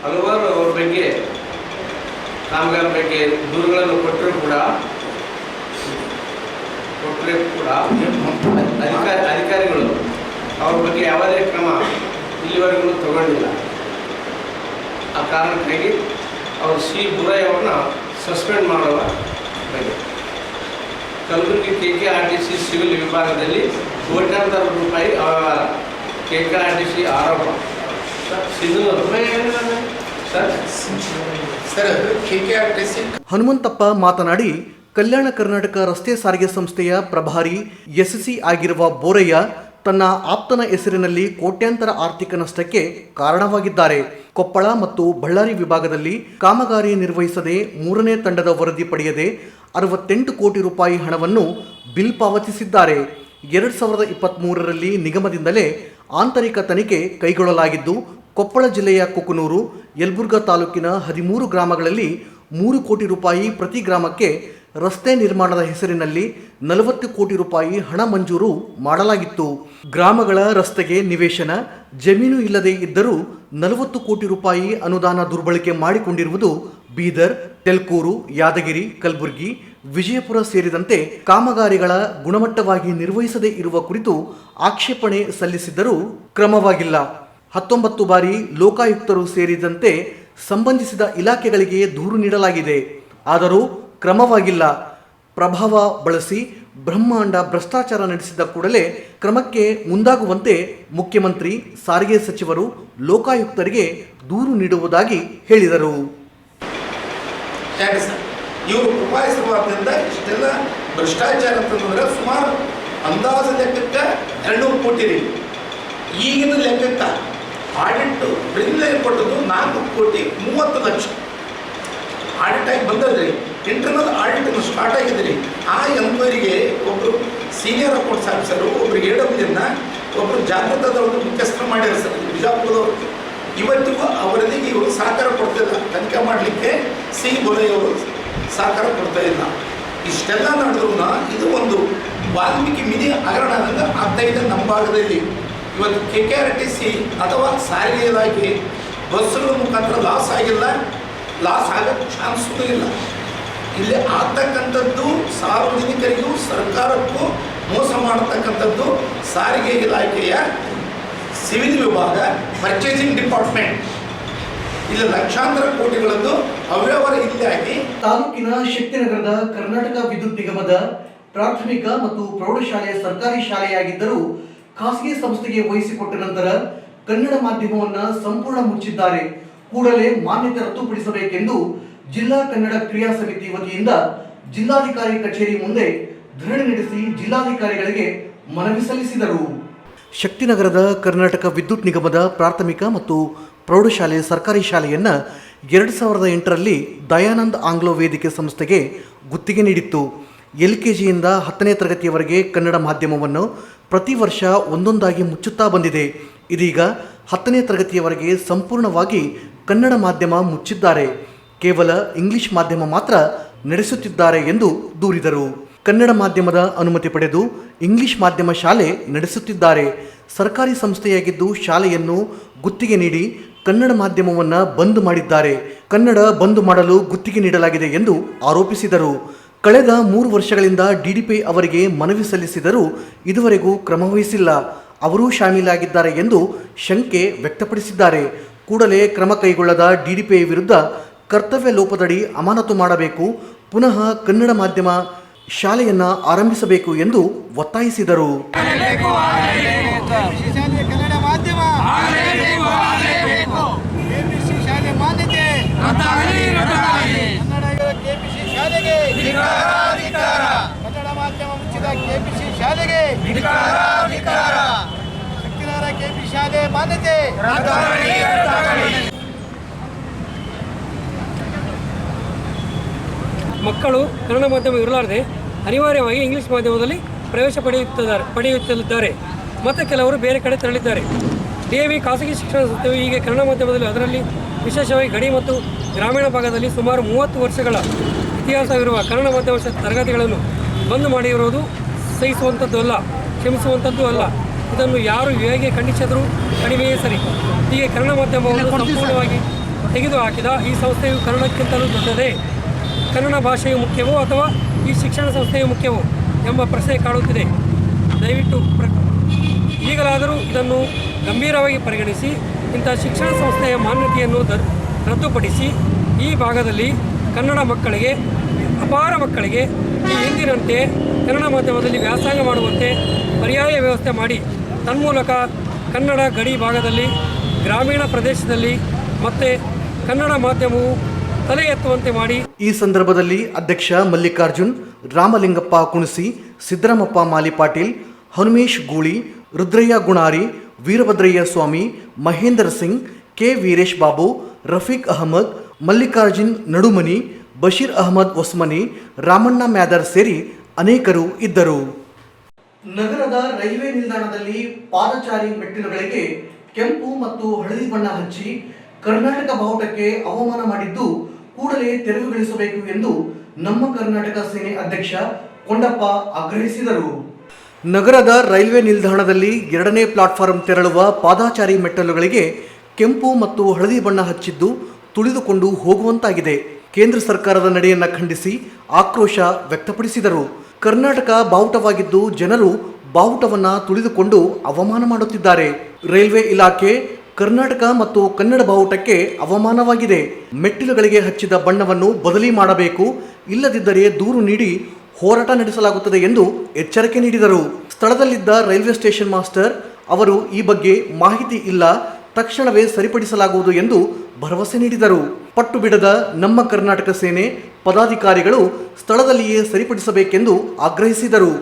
ಹಲವಾರು ಅವ್ರ ಬಗ್ಗೆ ಕಾಮಗಾರ ಬಗ್ಗೆ ದೂರುಗಳನ್ನು ಕೊಟ್ಟರೂ ಕೂಡ ಅಧಿಕಾರಿಗಳು ಅವ್ರ ಬಗ್ಗೆ ಯಾವುದೇ ಕ್ರಮ ಇಲ್ಲಿವರೆಗೂ ತಗೊಂಡಿಲ್ಲ. ಆ ಕಾರಣಕ್ಕಾಗಿ ಅವರು ಸಿ ಬೋರಯ್ಯ ಅವ್ರನ್ನ ಸಸ್ಪೆಂಡ್ ಮಾಡುವ ಬಗ್ಗೆ ಕಲಬುರಗಿ KKRTC ಸಿವಿಲ್ ವಿಭಾಗದಲ್ಲಿ ಕೋಟ್ಯಾಂತರ ರೂಪಾಯಿ ಅವ್ಯವಹಾರ, KKRTC ಆರೋಪ. ಹನುಮಂತಪ್ಪ ಮಾತನಾಡಿ, ಕಲ್ಯಾಣ ಕರ್ನಾಟಕ ರಸ್ತೆ ಸಾರಿಗೆ ಸಂಸ್ಥೆಯ ಪ್ರಭಾರಿ SC ಆಗಿರುವ ಬೋರಯ್ಯ ತನ್ನ ಆಪ್ತನ ಹೆಸರಿನಲ್ಲಿ ಕೋಟ್ಯಾಂತರ ಆರ್ಥಿಕ ನಷ್ಟಕ್ಕೆ ಕಾರಣವಾಗಿದ್ದಾರೆ. ಕೊಪ್ಪಳ ಮತ್ತು ಬಳ್ಳಾರಿ ವಿಭಾಗದಲ್ಲಿ ಕಾಮಗಾರಿ ನಿರ್ವಹಿಸದೆ 3ನೇ ತಂಡದ ವರದಿ ಪಡೆಯದೆ 68 ಕೋಟಿ ರೂಪಾಯಿ ಹಣವನ್ನು ಬಿಲ್ ಪಾವತಿಸಿದ್ದಾರೆ. 2023ರಲ್ಲಿ ನಿಗಮದಿಂದಲೇ ಆಂತರಿಕ ತನಿಖೆ ಕೈಗೊಳ್ಳಲಾಗಿದ್ದು, ಕೊಪ್ಪಳ ಜಿಲ್ಲೆಯ ಕುಕನೂರು, ಯಲಬುರ್ಗಾ ತಾಲೂಕಿನ 13 ಗ್ರಾಮಗಳಲ್ಲಿ 3 ಕೋಟಿ ರೂಪಾಯಿ ಪ್ರತಿ ಗ್ರಾಮಕ್ಕೆ ರಸ್ತೆ ನಿರ್ಮಾಣದ ಹೆಸರಿನಲ್ಲಿ 40 ಕೋಟಿ ರೂಪಾಯಿ ಹಣ ಮಂಜೂರು ಮಾಡಲಾಗಿತ್ತು. ಗ್ರಾಮಗಳ ರಸ್ತೆಗೆ ನಿವೇಶನ, ಜಮೀನು ಇಲ್ಲದೆ ಇದ್ದರೂ 40 ಕೋಟಿ ರೂಪಾಯಿ ಅನುದಾನ ದುರ್ಬಳಕೆ ಮಾಡಿಕೊಂಡಿರುವುದು ಬೀದರ್, ತೆಲ್ಕೂರು, ಯಾದಗಿರಿ, ಕಲಬುರಗಿ, ವಿಜಯಪುರ ಸೇರಿದಂತೆ ಕಾಮಗಾರಿಗಳ ಗುಣಮಟ್ಟವಾಗಿ ನಿರ್ವಹಿಸದೇ ಇರುವ ಕುರಿತು ಆಕ್ಷೇಪಣೆ ಸಲ್ಲಿಸಿದ್ದರೂ ಕ್ರಮವಾಗಿಲ್ಲ. 19 ಬಾರಿ ಲೋಕಾಯುಕ್ತರು ಸೇರಿದಂತೆ ಸಂಬಂಧಿಸಿದ ಇಲಾಖೆಗಳಿಗೆ ದೂರು ನೀಡಲಾಗಿದೆ, ಆದರೂ ಕ್ರಮವಾಗಿಲ್ಲ. ಪ್ರಭಾವ ಬಳಸಿ ಬ್ರಹ್ಮಾಂಡ ಭ್ರಷ್ಟಾಚಾರ ನಡೆಸಿದ ಕೂಡಲೇ ಕ್ರಮಕ್ಕೆ ಮುಂದಾಗುವಂತೆ ಮುಖ್ಯಮಂತ್ರಿ, ಸಾರಿಗೆ ಸಚಿವರು ಲೋಕಾಯುಕ್ತರಿಗೆ ದೂರು ನೀಡುವುದಾಗಿ ಹೇಳಿದರು. ಯಾಕೆ ಸರ್ ಇವರು ಉಪಾಯಿಸಿರುವುದರಿಂದ ಇಷ್ಟೆಲ್ಲ ಭ್ರಷ್ಟಾಚಾರ ಅಂತಂದ್ರೆ ಸುಮಾರು ಅಂದಾಜು ಲೆಕ್ಕಕ್ಕೆ 200 ಕೋಟಿ ರೀ. ಈಗಿನ ಲೆಕ್ಕಕ್ಕೆ ಆಡಿಟ್ ಪ್ರಿಲಿಮಿನರಿ ಕೊಟ್ಟದ್ದು 4 ಕೋಟಿ 30 ಲಕ್ಷ ಆಡಿಟ್ ಆಗಿ ಬಂದದ್ರಿ. ಇಂಟರ್ನಲ್ ಆಡಿಟ್ ಸ್ಟಾರ್ಟ್ ಆಗಿದ್ರಿ. ಆ ಎಂಕ್ವೈರಿಗೆ ಒಬ್ಬರು ಸೀನಿಯರ್ ಅಕೌಂಟ್ಸ್ ಆಫೀಸರು, ಒಬ್ರು AWN, ಒಬ್ಬರು ಜಾಗೃತದವ್ರದ್ದು ಮುಖ್ಯಸ್ಥರು ಮಾಡ್ಯಾರ ಸರ್ ಬಿಜಾಪುರದವರು. ಇವತ್ತಿಗೂ ಅವರಿಗೆ ಇವರು ಸಹಕಾರ ಕೊಡ್ತಿಲ್ಲ, ತನಿಖೆ ಮಾಡಲಿಕ್ಕೆ ಸಿ ಬೋರಯ್ಯವರು ಸಹಕಾರ ಕೊಡ್ತಾ ಇಲ್ಲ. ಇಷ್ಟೆಲ್ಲ ನಡೆದ್ರೂ ಇದು ಒಂದು ವಾಲ್ಮೀಕಿ ಮಿನಿ ಹಗರಣದಿಂದ ಆಗ್ತಾ ಇದೆ ನಮ್ಮ ಭಾಗದಲ್ಲಿ. ಇವತ್ತು KKRTC ಅಥವಾ ಸಾರಿಗೆ ಇಲಾಖೆ ಬಸ್ಸುಗಳ ಮುಖಾಂತರ ಲಾಸ್ ಆಗಿಲ್ಲ, ಲಾಸ್ ಆಗೋಕ್ಕೆ ಚಾನ್ಸೂ ಇಲ್ಲ. ಇಲ್ಲಿ ಆಗ್ತಕ್ಕಂಥದ್ದು ಸಾರ್ವಜನಿಕರಿಗೂ ಸರ್ಕಾರಕ್ಕೂ ಮೋಸ ಮಾಡತಕ್ಕಂಥದ್ದು ಸಾರಿಗೆ ಇಲಾಖೆಯ ಸಿವಿಲ್ ವಿಭಾಗ, ಪರ್ಚೇಸಿಂಗ್ ಡಿಪಾರ್ಟ್ಮೆಂಟ್. ಇಲ್ಲಿ ಲಕ್ಷಾಂತರ ಕೋಟಿಗಳದ್ದು ಅವ್ಯವಹಾರ ಇಲ್ಲಾಗಿ ತಾಲೂಕಿನ ಶಕ್ತಿನಗರದ ಕರ್ನಾಟಕ ವಿದ್ಯುತ್ ನಿಗಮದ ಪ್ರಾಥಮಿಕ ಮತ್ತು ಪ್ರೌಢಶಾಲೆ ಸರ್ಕಾರಿ ಶಾಲೆಯಾಗಿದ್ದರೂ ಖಾಸಗಿ ಸಂಸ್ಥೆಗೆ ವಹಿಸಿಕೊಟ್ಟ ನಂತರ ಕನ್ನಡ ಮಾಧ್ಯಮವನ್ನು ಸಂಪೂರ್ಣ ಮುಚ್ಚಿದ್ದಾರೆ. ಕೂಡಲೇ ಮಾನ್ಯತೆ ರದ್ದುಪಡಿಸಬೇಕೆಂದು ಜಿಲ್ಲಾ ಕನ್ನಡ ಕ್ರಿಯಾ ಸಮಿತಿ ವತಿಯಿಂದ ಜಿಲ್ಲಾಧಿಕಾರಿ ಕಚೇರಿ ಮುಂದೆ ಧರಣಿ ನಡೆಸಿ ಜಿಲ್ಲಾಧಿಕಾರಿಗಳಿಗೆ ಮನವಿ ಸಲ್ಲಿಸಿದರು. ಶಕ್ತಿನಗರದ ಕರ್ನಾಟಕ ವಿದ್ಯುತ್ ನಿಗಮದ ಪ್ರಾಥಮಿಕ ಮತ್ತು ಪ್ರೌಢಶಾಲೆ ಸರ್ಕಾರಿ ಶಾಲೆಯನ್ನು 2008ರಲ್ಲಿ ದಯಾನಂದ್ ಆಂಗ್ಲೋ ವೇದಿಕೆ ಸಂಸ್ಥೆಗೆ ಗುತ್ತಿಗೆ ನೀಡಿತ್ತು. LKGಯಿಂದ 10ನೇ ತರಗತಿಯವರೆಗೆ ಕನ್ನಡ ಮಾಧ್ಯಮವನ್ನು ಪ್ರತಿ ವರ್ಷ ಒಂದೊಂದಾಗಿ ಮುಚ್ಚುತ್ತಾ ಬಂದಿದೆ. ಇದೀಗ 10ನೇ ತರಗತಿಯವರೆಗೆ ಸಂಪೂರ್ಣವಾಗಿ ಕನ್ನಡ ಮಾಧ್ಯಮ ಮುಚ್ಚಿದ್ದಾರೆ, ಕೇವಲ ಇಂಗ್ಲಿಷ್ ಮಾಧ್ಯಮ ಮಾತ್ರ ನಡೆಸುತ್ತಿದ್ದಾರೆ ಎಂದು ದೂರಿದರು. ಕನ್ನಡ ಮಾಧ್ಯಮದ ಅನುಮತಿ ಪಡೆದು ಇಂಗ್ಲಿಷ್ ಮಾಧ್ಯಮ ಶಾಲೆ ನಡೆಸುತ್ತಿದ್ದಾರೆ. ಸರ್ಕಾರಿ ಸಂಸ್ಥೆಯಾಗಿದ್ದು ಶಾಲೆಯನ್ನು ಗುತ್ತಿಗೆ ನೀಡಿ ಕನ್ನಡ ಮಾಧ್ಯಮವನ್ನು ಬಂದ್ ಮಾಡಿದ್ದಾರೆ. ಕನ್ನಡ ಬಂದ್ ಮಾಡಲು ಗುತ್ತಿಗೆ ನೀಡಲಾಗಿದೆ ಎಂದು ಆರೋಪಿಸಿದರು. ಕಳೆದ 3 ವರ್ಷಗಳಿಂದ DDP ಅವರಿಗೆ ಮನವಿ ಸಲ್ಲಿಸಿದರೂ ಇದುವರೆಗೂ ಕ್ರಮವಹಿಸಿಲ್ಲ. ಅವರೂ ಶಾಮೀಲಾಗಿದ್ದಾರೆ ಎಂದು ಶಂಕೆ ವ್ಯಕ್ತಪಡಿಸಿದ್ದಾರೆ. ಕೂಡಲೇ ಕ್ರಮ ಕೈಗೊಳ್ಳದ DDP ವಿರುದ್ಧ ಕರ್ತವ್ಯ ಲೋಪದಡಿ ಅಮಾನತು ಮಾಡಬೇಕು, ಪುನಃ ಕನ್ನಡ ಮಾಧ್ಯಮ ಶಾಲೆಯನ್ನು ಆರಂಭಿಸಬೇಕು ಎಂದು ಒತ್ತಾಯಿಸಿದರು. ಕನ್ನಡ ಮಾಧ್ಯಮ ಮುಚ್ಚಿದ KPC ಶಾಲೆಗೆ ಶಕ್ತಿನಗರ KPC ಶಾಲೆ ಮಾನ್ಯತೆ. ಮಕ್ಕಳು ಕನ್ನಡ ಮಾಧ್ಯಮ ಇರಲಾರದೆ ಅನಿವಾರ್ಯವಾಗಿ ಇಂಗ್ಲಿಷ್ ಮಾಧ್ಯಮದಲ್ಲಿ ಪ್ರವೇಶ ಪಡೆಯುತ್ತಿದ್ದಾರೆ ಮತ್ತು ಕೆಲವರು ಬೇರೆ ಕಡೆ ತೆರಳಿದ್ದಾರೆ. DAV ಖಾಸಗಿ ಶಿಕ್ಷಣ ಸಂಸ್ಥೆಯು ಹೀಗೆ ಕನ್ನಡ ಮಾಧ್ಯಮದಲ್ಲಿ, ಅದರಲ್ಲಿ ವಿಶೇಷವಾಗಿ ಗಡಿ ಮತ್ತು ಗ್ರಾಮೀಣ ಭಾಗದಲ್ಲಿ ಸುಮಾರು 30 ವರ್ಷಗಳ ಇತಿಹಾಸವಿರುವ ಕನ್ನಡ ಮಾಧ್ಯಮ ತರಗತಿಗಳನ್ನು ಬಂದ್ ಮಾಡಿರುವುದು ಸಹಿಸುವಂಥದ್ದು ಅಲ್ಲ, ಕ್ಷಮಿಸುವಂಥದ್ದು ಅಲ್ಲ. ಇದನ್ನು ಯಾರು ಹೇಗೆ ಖಂಡಿಸಿದರೂ ಕಡಿಮೆಯೇ ಸರಿ. ಹೀಗೆ ಕನ್ನಡ ಮಾಧ್ಯಮವನ್ನು ಸಂಪೂರ್ಣವಾಗಿ ತೆಗೆದುಹಾಕಿದ ಈ ಸಂಸ್ಥೆಯು ಕನ್ನಡಕ್ಕಿಂತಲೂ ದೊಡ್ಡದೇ. ಕನ್ನಡ ಭಾಷೆಯು ಮುಖ್ಯವೋ ಅಥವಾ ಈ ಶಿಕ್ಷಣ ಸಂಸ್ಥೆಯು ಮುಖ್ಯವೋ ಎಂಬ ಪ್ರಶ್ನೆ ಕಾಡುತ್ತಿದೆ. ದಯವಿಟ್ಟು ಈಗಲಾದರೂ ಇದನ್ನು ಗಂಭೀರವಾಗಿ ಪರಿಗಣಿಸಿ ಇಂಥ ಶಿಕ್ಷಣ ಸಂಸ್ಥೆಯ ಮಾನ್ಯತೆಯನ್ನು ರದ್ದುಪಡಿಸಿ ಈ ಭಾಗದಲ್ಲಿ ಕನ್ನಡ ಮಕ್ಕಳಿಗೆ, ಅಪಾರ ಮಕ್ಕಳಿಗೆ ಈ ಹಿಂದಿನಂತೆ ಕನ್ನಡ ಮಾಧ್ಯಮದಲ್ಲಿ ವ್ಯಾಸಂಗ ಮಾಡುವಂತೆ ಪರ್ಯಾಯ ವ್ಯವಸ್ಥೆ ಮಾಡಿ ತನ್ಮೂಲಕ ಕನ್ನಡ ಗಡಿ ಭಾಗದಲ್ಲಿ, ಗ್ರಾಮೀಣ ಪ್ರದೇಶದಲ್ಲಿ ಮತ್ತೆ ಕನ್ನಡ ಮಾಧ್ಯಮವು ತಲೆ ಎತ್ತುವಂತೆ ಮಾಡಿ. ಈ ಸಂದರ್ಭದಲ್ಲಿ ಅಧ್ಯಕ್ಷ ಮಲ್ಲಿಕಾರ್ಜುನ್, ರಾಮಲಿಂಗಪ್ಪ ಕುಣಸಿ, ಸಿದ್ದರಾಮಪ್ಪ ಮಾಲಿ ಪಾಟೀಲ್, ಹನುಮೇಶ್ ಗೂಳಿ, ರುದ್ರಯ್ಯ ಗುಣಾರಿ, ವೀರಭದ್ರಯ್ಯ ಸ್ವಾಮಿ, ಮಹೇಂದರ್ ಸಿಂಗ್, ಕೆ ವೀರೇಶ್ ಬಾಬು, ರಫೀಕ್ ಅಹಮದ್, ಮಲ್ಲಿಕಾರ್ಜುನ್ ನಡುಮನಿ, ಬಶೀರ್ ಅಹಮದ್ ಒಸ್ಮನಿ, ರಾಮಣ್ಣ ಮ್ಯಾದರ್ ಸೇರಿ ಅನೇಕರು ಇದ್ದರು. ನಗರದ ರೈಲ್ವೆ ನಿಲ್ದಾಣದಲ್ಲಿ ಪಾದಚಾರಿ ಮೆಟ್ಟಿಲುಗಳಿಗೆ ಕೆಂಪು ಮತ್ತು ಹಳದಿ ಬಣ್ಣ ಹಚ್ಚಿ ಕರ್ನಾಟಕ ಬಾವುಟಕ್ಕೆ ಅವಮಾನ ಮಾಡಿದ್ದು ಕೂಡಲೇ ತೆರವುಗೊಳಿಸಬೇಕು ಎಂದು ನಮ್ಮ ಕರ್ನಾಟಕ ಸೇನೆ ಅಧ್ಯಕ್ಷ ಕೊಂಡಪ್ಪ ಆಗ್ರಹಿಸಿದರು. ನಗರದ ರೈಲ್ವೆ ನಿಲ್ದಾಣದಲ್ಲಿ 2ನೇ ಪ್ಲಾಟ್ಫಾರ್ಮ್ ತೆರಳುವ ಪಾದಚಾರಿ ಮೆಟ್ಟಲುಗಳಿಗೆ ಕೆಂಪು ಮತ್ತು ಹಳದಿ ಬಣ್ಣ ಹಚ್ಚಿದ್ದು ತುಳಿದುಕೊಂಡು ಹೋಗುವಂತಾಗಿದೆ. ಕೇಂದ್ರ ಸರ್ಕಾರದ ನಡೆಯನ್ನು ಖಂಡಿಸಿ ಆಕ್ರೋಶ ವ್ಯಕ್ತಪಡಿಸಿದರು. ಕರ್ನಾಟಕ ಬಾವುಟವಾಗಿದ್ದು ಜನರು ಬಾವುಟವನ್ನು ತುಳಿದುಕೊಂಡು ಅವಮಾನ ಮಾಡುತ್ತಿದ್ದಾರೆ. ರೈಲ್ವೆ ಇಲಾಖೆ ಕರ್ನಾಟಕ ಮತ್ತು ಕನ್ನಡ ಬಾವುಟಕ್ಕೆ ಅವಮಾನವಾಗಿದೆ. ಮೆಟ್ಟಿಲುಗಳಿಗೆ ಹಚ್ಚಿದ ಬಣ್ಣವನ್ನು ಬದಲಿ ಮಾಡಬೇಕು, ಇಲ್ಲದಿದ್ದರೆ ದೂರು ನೀಡಿ ಹೋರಾಟ ನಡೆಸಲಾಗುತ್ತದೆ ಎಂದು ಎಚ್ಚರಿಕೆ ನೀಡಿದರು. ಸ್ಥಳದಲ್ಲಿದ್ದ ರೈಲ್ವೆ ಸ್ಟೇಷನ್ ಮಾಸ್ಟರ್ ಅವರು ಈ ಬಗ್ಗೆ ಮಾಹಿತಿ ಇಲ್ಲ, ತಕ್ಷಣವೇ ಸರಿಪಡಿಸಲಾಗುವುದು ಎಂದು ಭರವಸೆ ನೀಡಿದರು. ಪಟ್ಟು ಬಿಡದ ನಮ್ಮ ಕರ್ನಾಟಕ ಸೇನೆ ಪದಾಧಿಕಾರಿಗಳು ಸ್ಥಳದಲ್ಲಿಯೇ ಸರಿಪಡಿಸಬೇಕೆಂದು ಆಗ್ರಹಿಸಿದರು.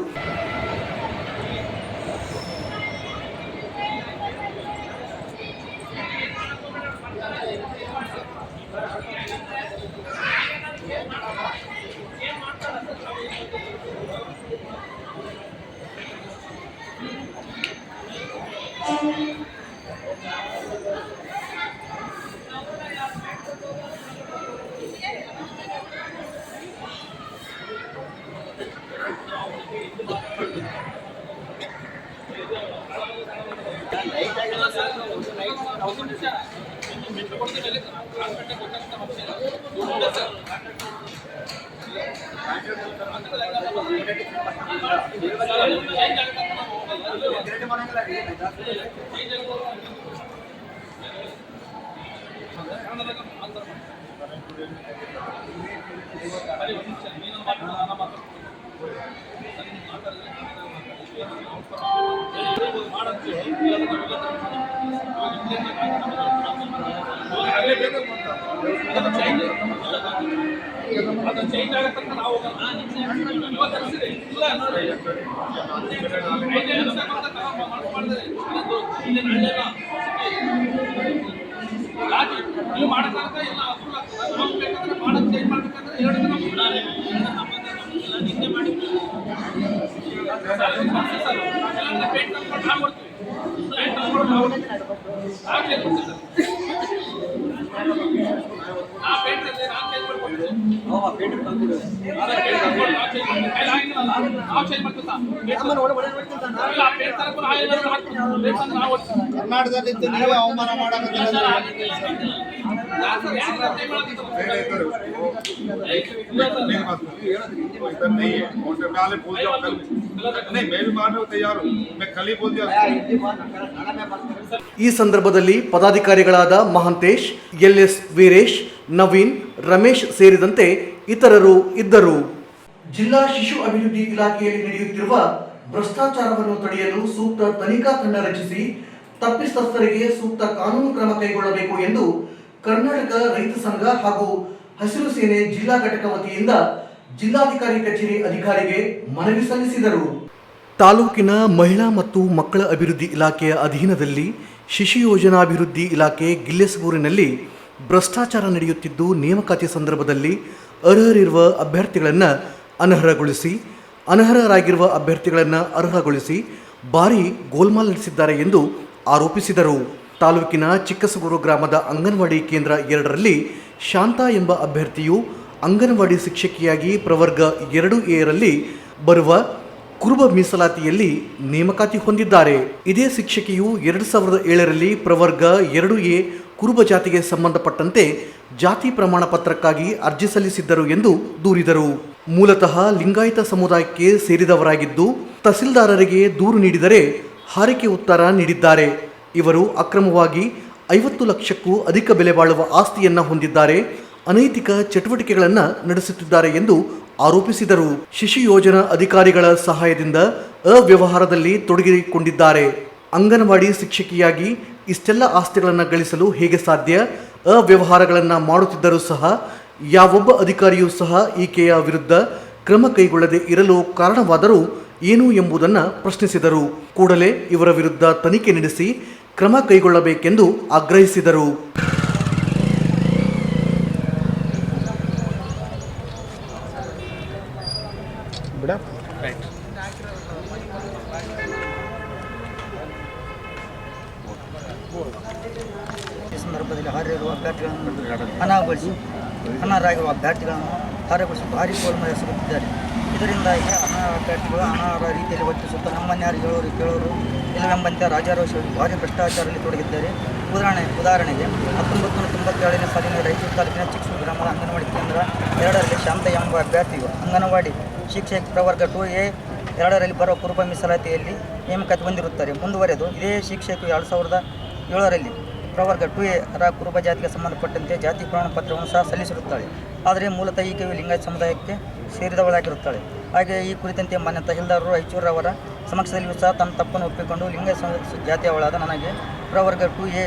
ಕರ್ನಾಟಕದಲ್ಲಿ ನೀವೇ ಅವಮಾನ ಮಾಡಕತ್ತಿಲ್ಲ. ಈ ಸಂದರ್ಭದಲ್ಲಿ ಪದಾಧಿಕಾರಿಗಳಾದ ಮಹಾಂತೇಶ್, ಎಲ್.ಎಸ್. ವೀರೇಶ್, ನವೀನ್, ರಮೇಶ್ ಸೇರಿದಂತೆ ಇತರರು ಇದ್ದರು. ಜಿಲ್ಲಾ ಶಿಶು ಅಭಿವೃದ್ಧಿ ಇಲಾಖೆಯಲ್ಲಿ ನಡೆಯುತ್ತಿರುವ ಭ್ರಷ್ಟಾಚಾರವನ್ನು ತಡೆಯಲು ಸೂಕ್ತ ತನಿಖಾ ತಂಡ ರಚಿಸಿ ತಪ್ಪಿತಸ್ಥರಿಗೆ ಸೂಕ್ತ ಕಾನೂನು ಕ್ರಮ ಕೈಗೊಳ್ಳಬೇಕು ಎಂದು ಕರ್ನಾಟಕ ರೈತ ಸಂಘ ಹಾಗೂ ಹಸಿರು ಸೇನೆ ಜಿಲ್ಲಾ ಘಟಕ ವತಿಯಿಂದ ಜಿಲ್ಲಾಧಿಕಾರಿ ಕಚೇರಿ ಅಧಿಕಾರಿಗೆ ಮನವಿ ಸಲ್ಲಿಸಿದರು. ತಾಲೂಕಿನ ಮಹಿಳಾ ಮತ್ತು ಮಕ್ಕಳ ಅಭಿವೃದ್ಧಿ ಇಲಾಖೆಯ ಅಧೀನದಲ್ಲಿ ಶಿಶು ಯೋಜನಾಭಿವೃದ್ಧಿ ಇಲಾಖೆ ಗಿಲ್ಲೆಸಗೂರಿನಲ್ಲಿ ಭ್ರಷ್ಟಾಚಾರ ನಡೆಯುತ್ತಿದ್ದು ನೇಮಕಾತಿ ಸಂದರ್ಭದಲ್ಲಿ ಅರ್ಹರಿರುವ ಅಭ್ಯರ್ಥಿಗಳನ್ನು ಅನರ್ಹಗೊಳಿಸಿ ಅನರ್ಹರಾಗಿರುವ ಅಭ್ಯರ್ಥಿಗಳನ್ನು ಅರ್ಹಗೊಳಿಸಿ ಭಾರೀ ಗೋಲ್ಮಾಲ್ ನಡೆಸಿದ್ದಾರೆ ಎಂದು ಆರೋಪಿಸಿದರು. ತಾಲೂಕಿನ ಚಿಕ್ಕಸಗೂರು ಗ್ರಾಮದ ಅಂಗನವಾಡಿ ಕೇಂದ್ರ 2ರಲ್ಲಿ ಶಾಂತಾ ಎಂಬ ಅಭ್ಯರ್ಥಿಯು ಅಂಗನವಾಡಿ ಶಿಕ್ಷಕಿಯಾಗಿ ಪ್ರವರ್ಗ 2A ಬರುವ ಕುರುಬ ಮೀಸಲಾತಿಯಲ್ಲಿ ನೇಮಕಾತಿ ಹೊಂದಿದ್ದಾರೆ. ಇದೇ ಶಿಕ್ಷಕಿಯು 2007ರಲ್ಲಿ ಪ್ರವರ್ಗ 2A ಕುರುಬ ಜಾತಿಗೆ ಸಂಬಂಧಪಟ್ಟಂತೆ ಜಾತಿ ಪ್ರಮಾಣ ಪತ್ರಕ್ಕಾಗಿ ಅರ್ಜಿ ಸಲ್ಲಿಸಿದ್ದರು ಎಂದು ದೂರಿದರು. ಮೂಲತಃ ಲಿಂಗಾಯತ ಸಮುದಾಯಕ್ಕೆ ಸೇರಿದವರಾಗಿದ್ದು ತಹಸೀಲ್ದಾರರಿಗೆ ದೂರು ನೀಡಿದರೆ ಹಾರಿಕೆ ಉತ್ತರ ನೀಡಿದ್ದಾರೆ. ಇವರು ಅಕ್ರಮವಾಗಿ 50 ಲಕ್ಷಕ್ಕೂ ಅಧಿಕ ಬೆಲೆ ಬಾಳುವ ಆಸ್ತಿಯನ್ನು ಹೊಂದಿದ್ದಾರೆ, ಅನೈತಿಕ ಚಟುವಟಿಕೆಗಳನ್ನು ನಡೆಸುತ್ತಿದ್ದಾರೆ ಎಂದು ಆರೋಪಿಸಿದರು. ಶಿಶು ಯೋಜನಾ ಅಧಿಕಾರಿಗಳ ಸಹಾಯದಿಂದ ಅವ್ಯವಹಾರದಲ್ಲಿ ತೊಡಗಿಕೊಂಡಿದ್ದಾರೆ. ಅಂಗನವಾಡಿ ಶಿಕ್ಷಕಿಯಾಗಿ ಇಷ್ಟೆಲ್ಲ ಆಸ್ತಿಗಳನ್ನು ಗಳಿಸಲು ಹೇಗೆ ಸಾಧ್ಯ? ಅವ್ಯವಹಾರಗಳನ್ನು ಮಾಡುತ್ತಿದ್ದರೂ ಸಹ ಯಾವೊಬ್ಬ ಅಧಿಕಾರಿಯೂ ಸಹ ಈಕೆಯ ವಿರುದ್ಧ ಕ್ರಮ ಕೈಗೊಳ್ಳದೆ ಇರಲು ಕಾರಣವಾದರೂ ಏನು ಎಂಬುದನ್ನು ಪ್ರಶ್ನಿಸಿದರು. ಕೂಡಲೇ ಇವರ ವಿರುದ್ಧ ತನಿಖೆ ನಡೆಸಿ ಕ್ರಮ ಕೈಗೊಳ್ಳಬೇಕೆಂದು ಆಗ್ರಹಿಸಿದರು. ಸಂದರ್ಭದಲ್ಲಿ ಹಾರಿರುವ ಅಭ್ಯರ್ಥಿಗಳನ್ನು ಅನರ್ಹಗೊಳಿಸಿ ಅನರ್ಹರಾಗಿರುವ ಅಭ್ಯರ್ಥಿಗಳನ್ನು ಅರ್ಹಗೊಳಿಸಿ ಭಾರೀ ಸೋಲು ಎಸಗುತ್ತಿದ್ದಾರೆ. ಇದರಿಂದಾಗಿ ಅನರ್ಹ ಅಭ್ಯರ್ಥಿಗಳು ಅನರ್ಹ ರೀತಿಯಲ್ಲಿ ವರ್ತಿಸುತ್ತಾ ನಮ್ಮನ್ಯಾರು ಕೇಳೋರು ಇಲ್ಲವೆಂಬಂತೆ ರಾಜಾರೋಷವಾಗಿ ಭಾರೀ ಭ್ರಷ್ಟಾಚಾರದಲ್ಲಿ ತೊಡಗಿದ್ದಾರೆ. ಉದಾಹರಣೆಗೆ 1997ನೇ ಸಾಲಿನ ರಾಯಚೂರು ತಾಲೂಕಿನ ಚಿಕ್ಕಸೂರು ಗ್ರಾಮದ ಅಂಗನವಾಡಿ ಕೇಂದ್ರ 2ರಲ್ಲಿ ಶಾಂತ ಎಂಬ ಅಭ್ಯರ್ಥಿಯು ಅಂಗನವಾಡಿ ಶಿಕ್ಷಕ ಪ್ರವರ್ಗ 2A 2ರಲ್ಲಿ ಬರುವ ಪೂರ್ವ ಮೀಸಲಾತಿಯಲ್ಲಿ ನೇಮಕಾತಿ ಹೊಂದಿರುತ್ತಾರೆ. ಮುಂದುವರೆದು ಇದೇ ಶಿಕ್ಷಕರು 2007ರಲ್ಲಿ ಪ್ರವರ್ಗ 2A ರ ಕುರುಬ ಜಾತಿಗೆ ಸಂಬಂಧಪಟ್ಟಂತೆ ಜಾತಿ ಪ್ರಮಾಣ ಪತ್ರವನ್ನು ಸಹ ಸಲ್ಲಿಸಿರುತ್ತಾಳೆ. ಆದರೆ ಮೂಲತಃ ಈಕೆಯು ಲಿಂಗಾಯತ ಸಮುದಾಯಕ್ಕೆ ಸೇರಿದವಳಾಗಿರುತ್ತಾಳೆ. ಹಾಗೆ ಈ ಕುರಿತಂತೆ ಮಾನ್ಯ ತಹಸೀಲ್ದಾರರು ರಾಯಚೂರವರ ಸಮಕ್ಷದಲ್ಲಿಯೂ ಸಹ ತನ್ನ ತಪ್ಪನ್ನು ಒಪ್ಪಿಕೊಂಡು ಲಿಂಗಾಯತ ಜಾತಿಯವಳಾದ ನನಗೆ ಪ್ರವರ್ಗ 2A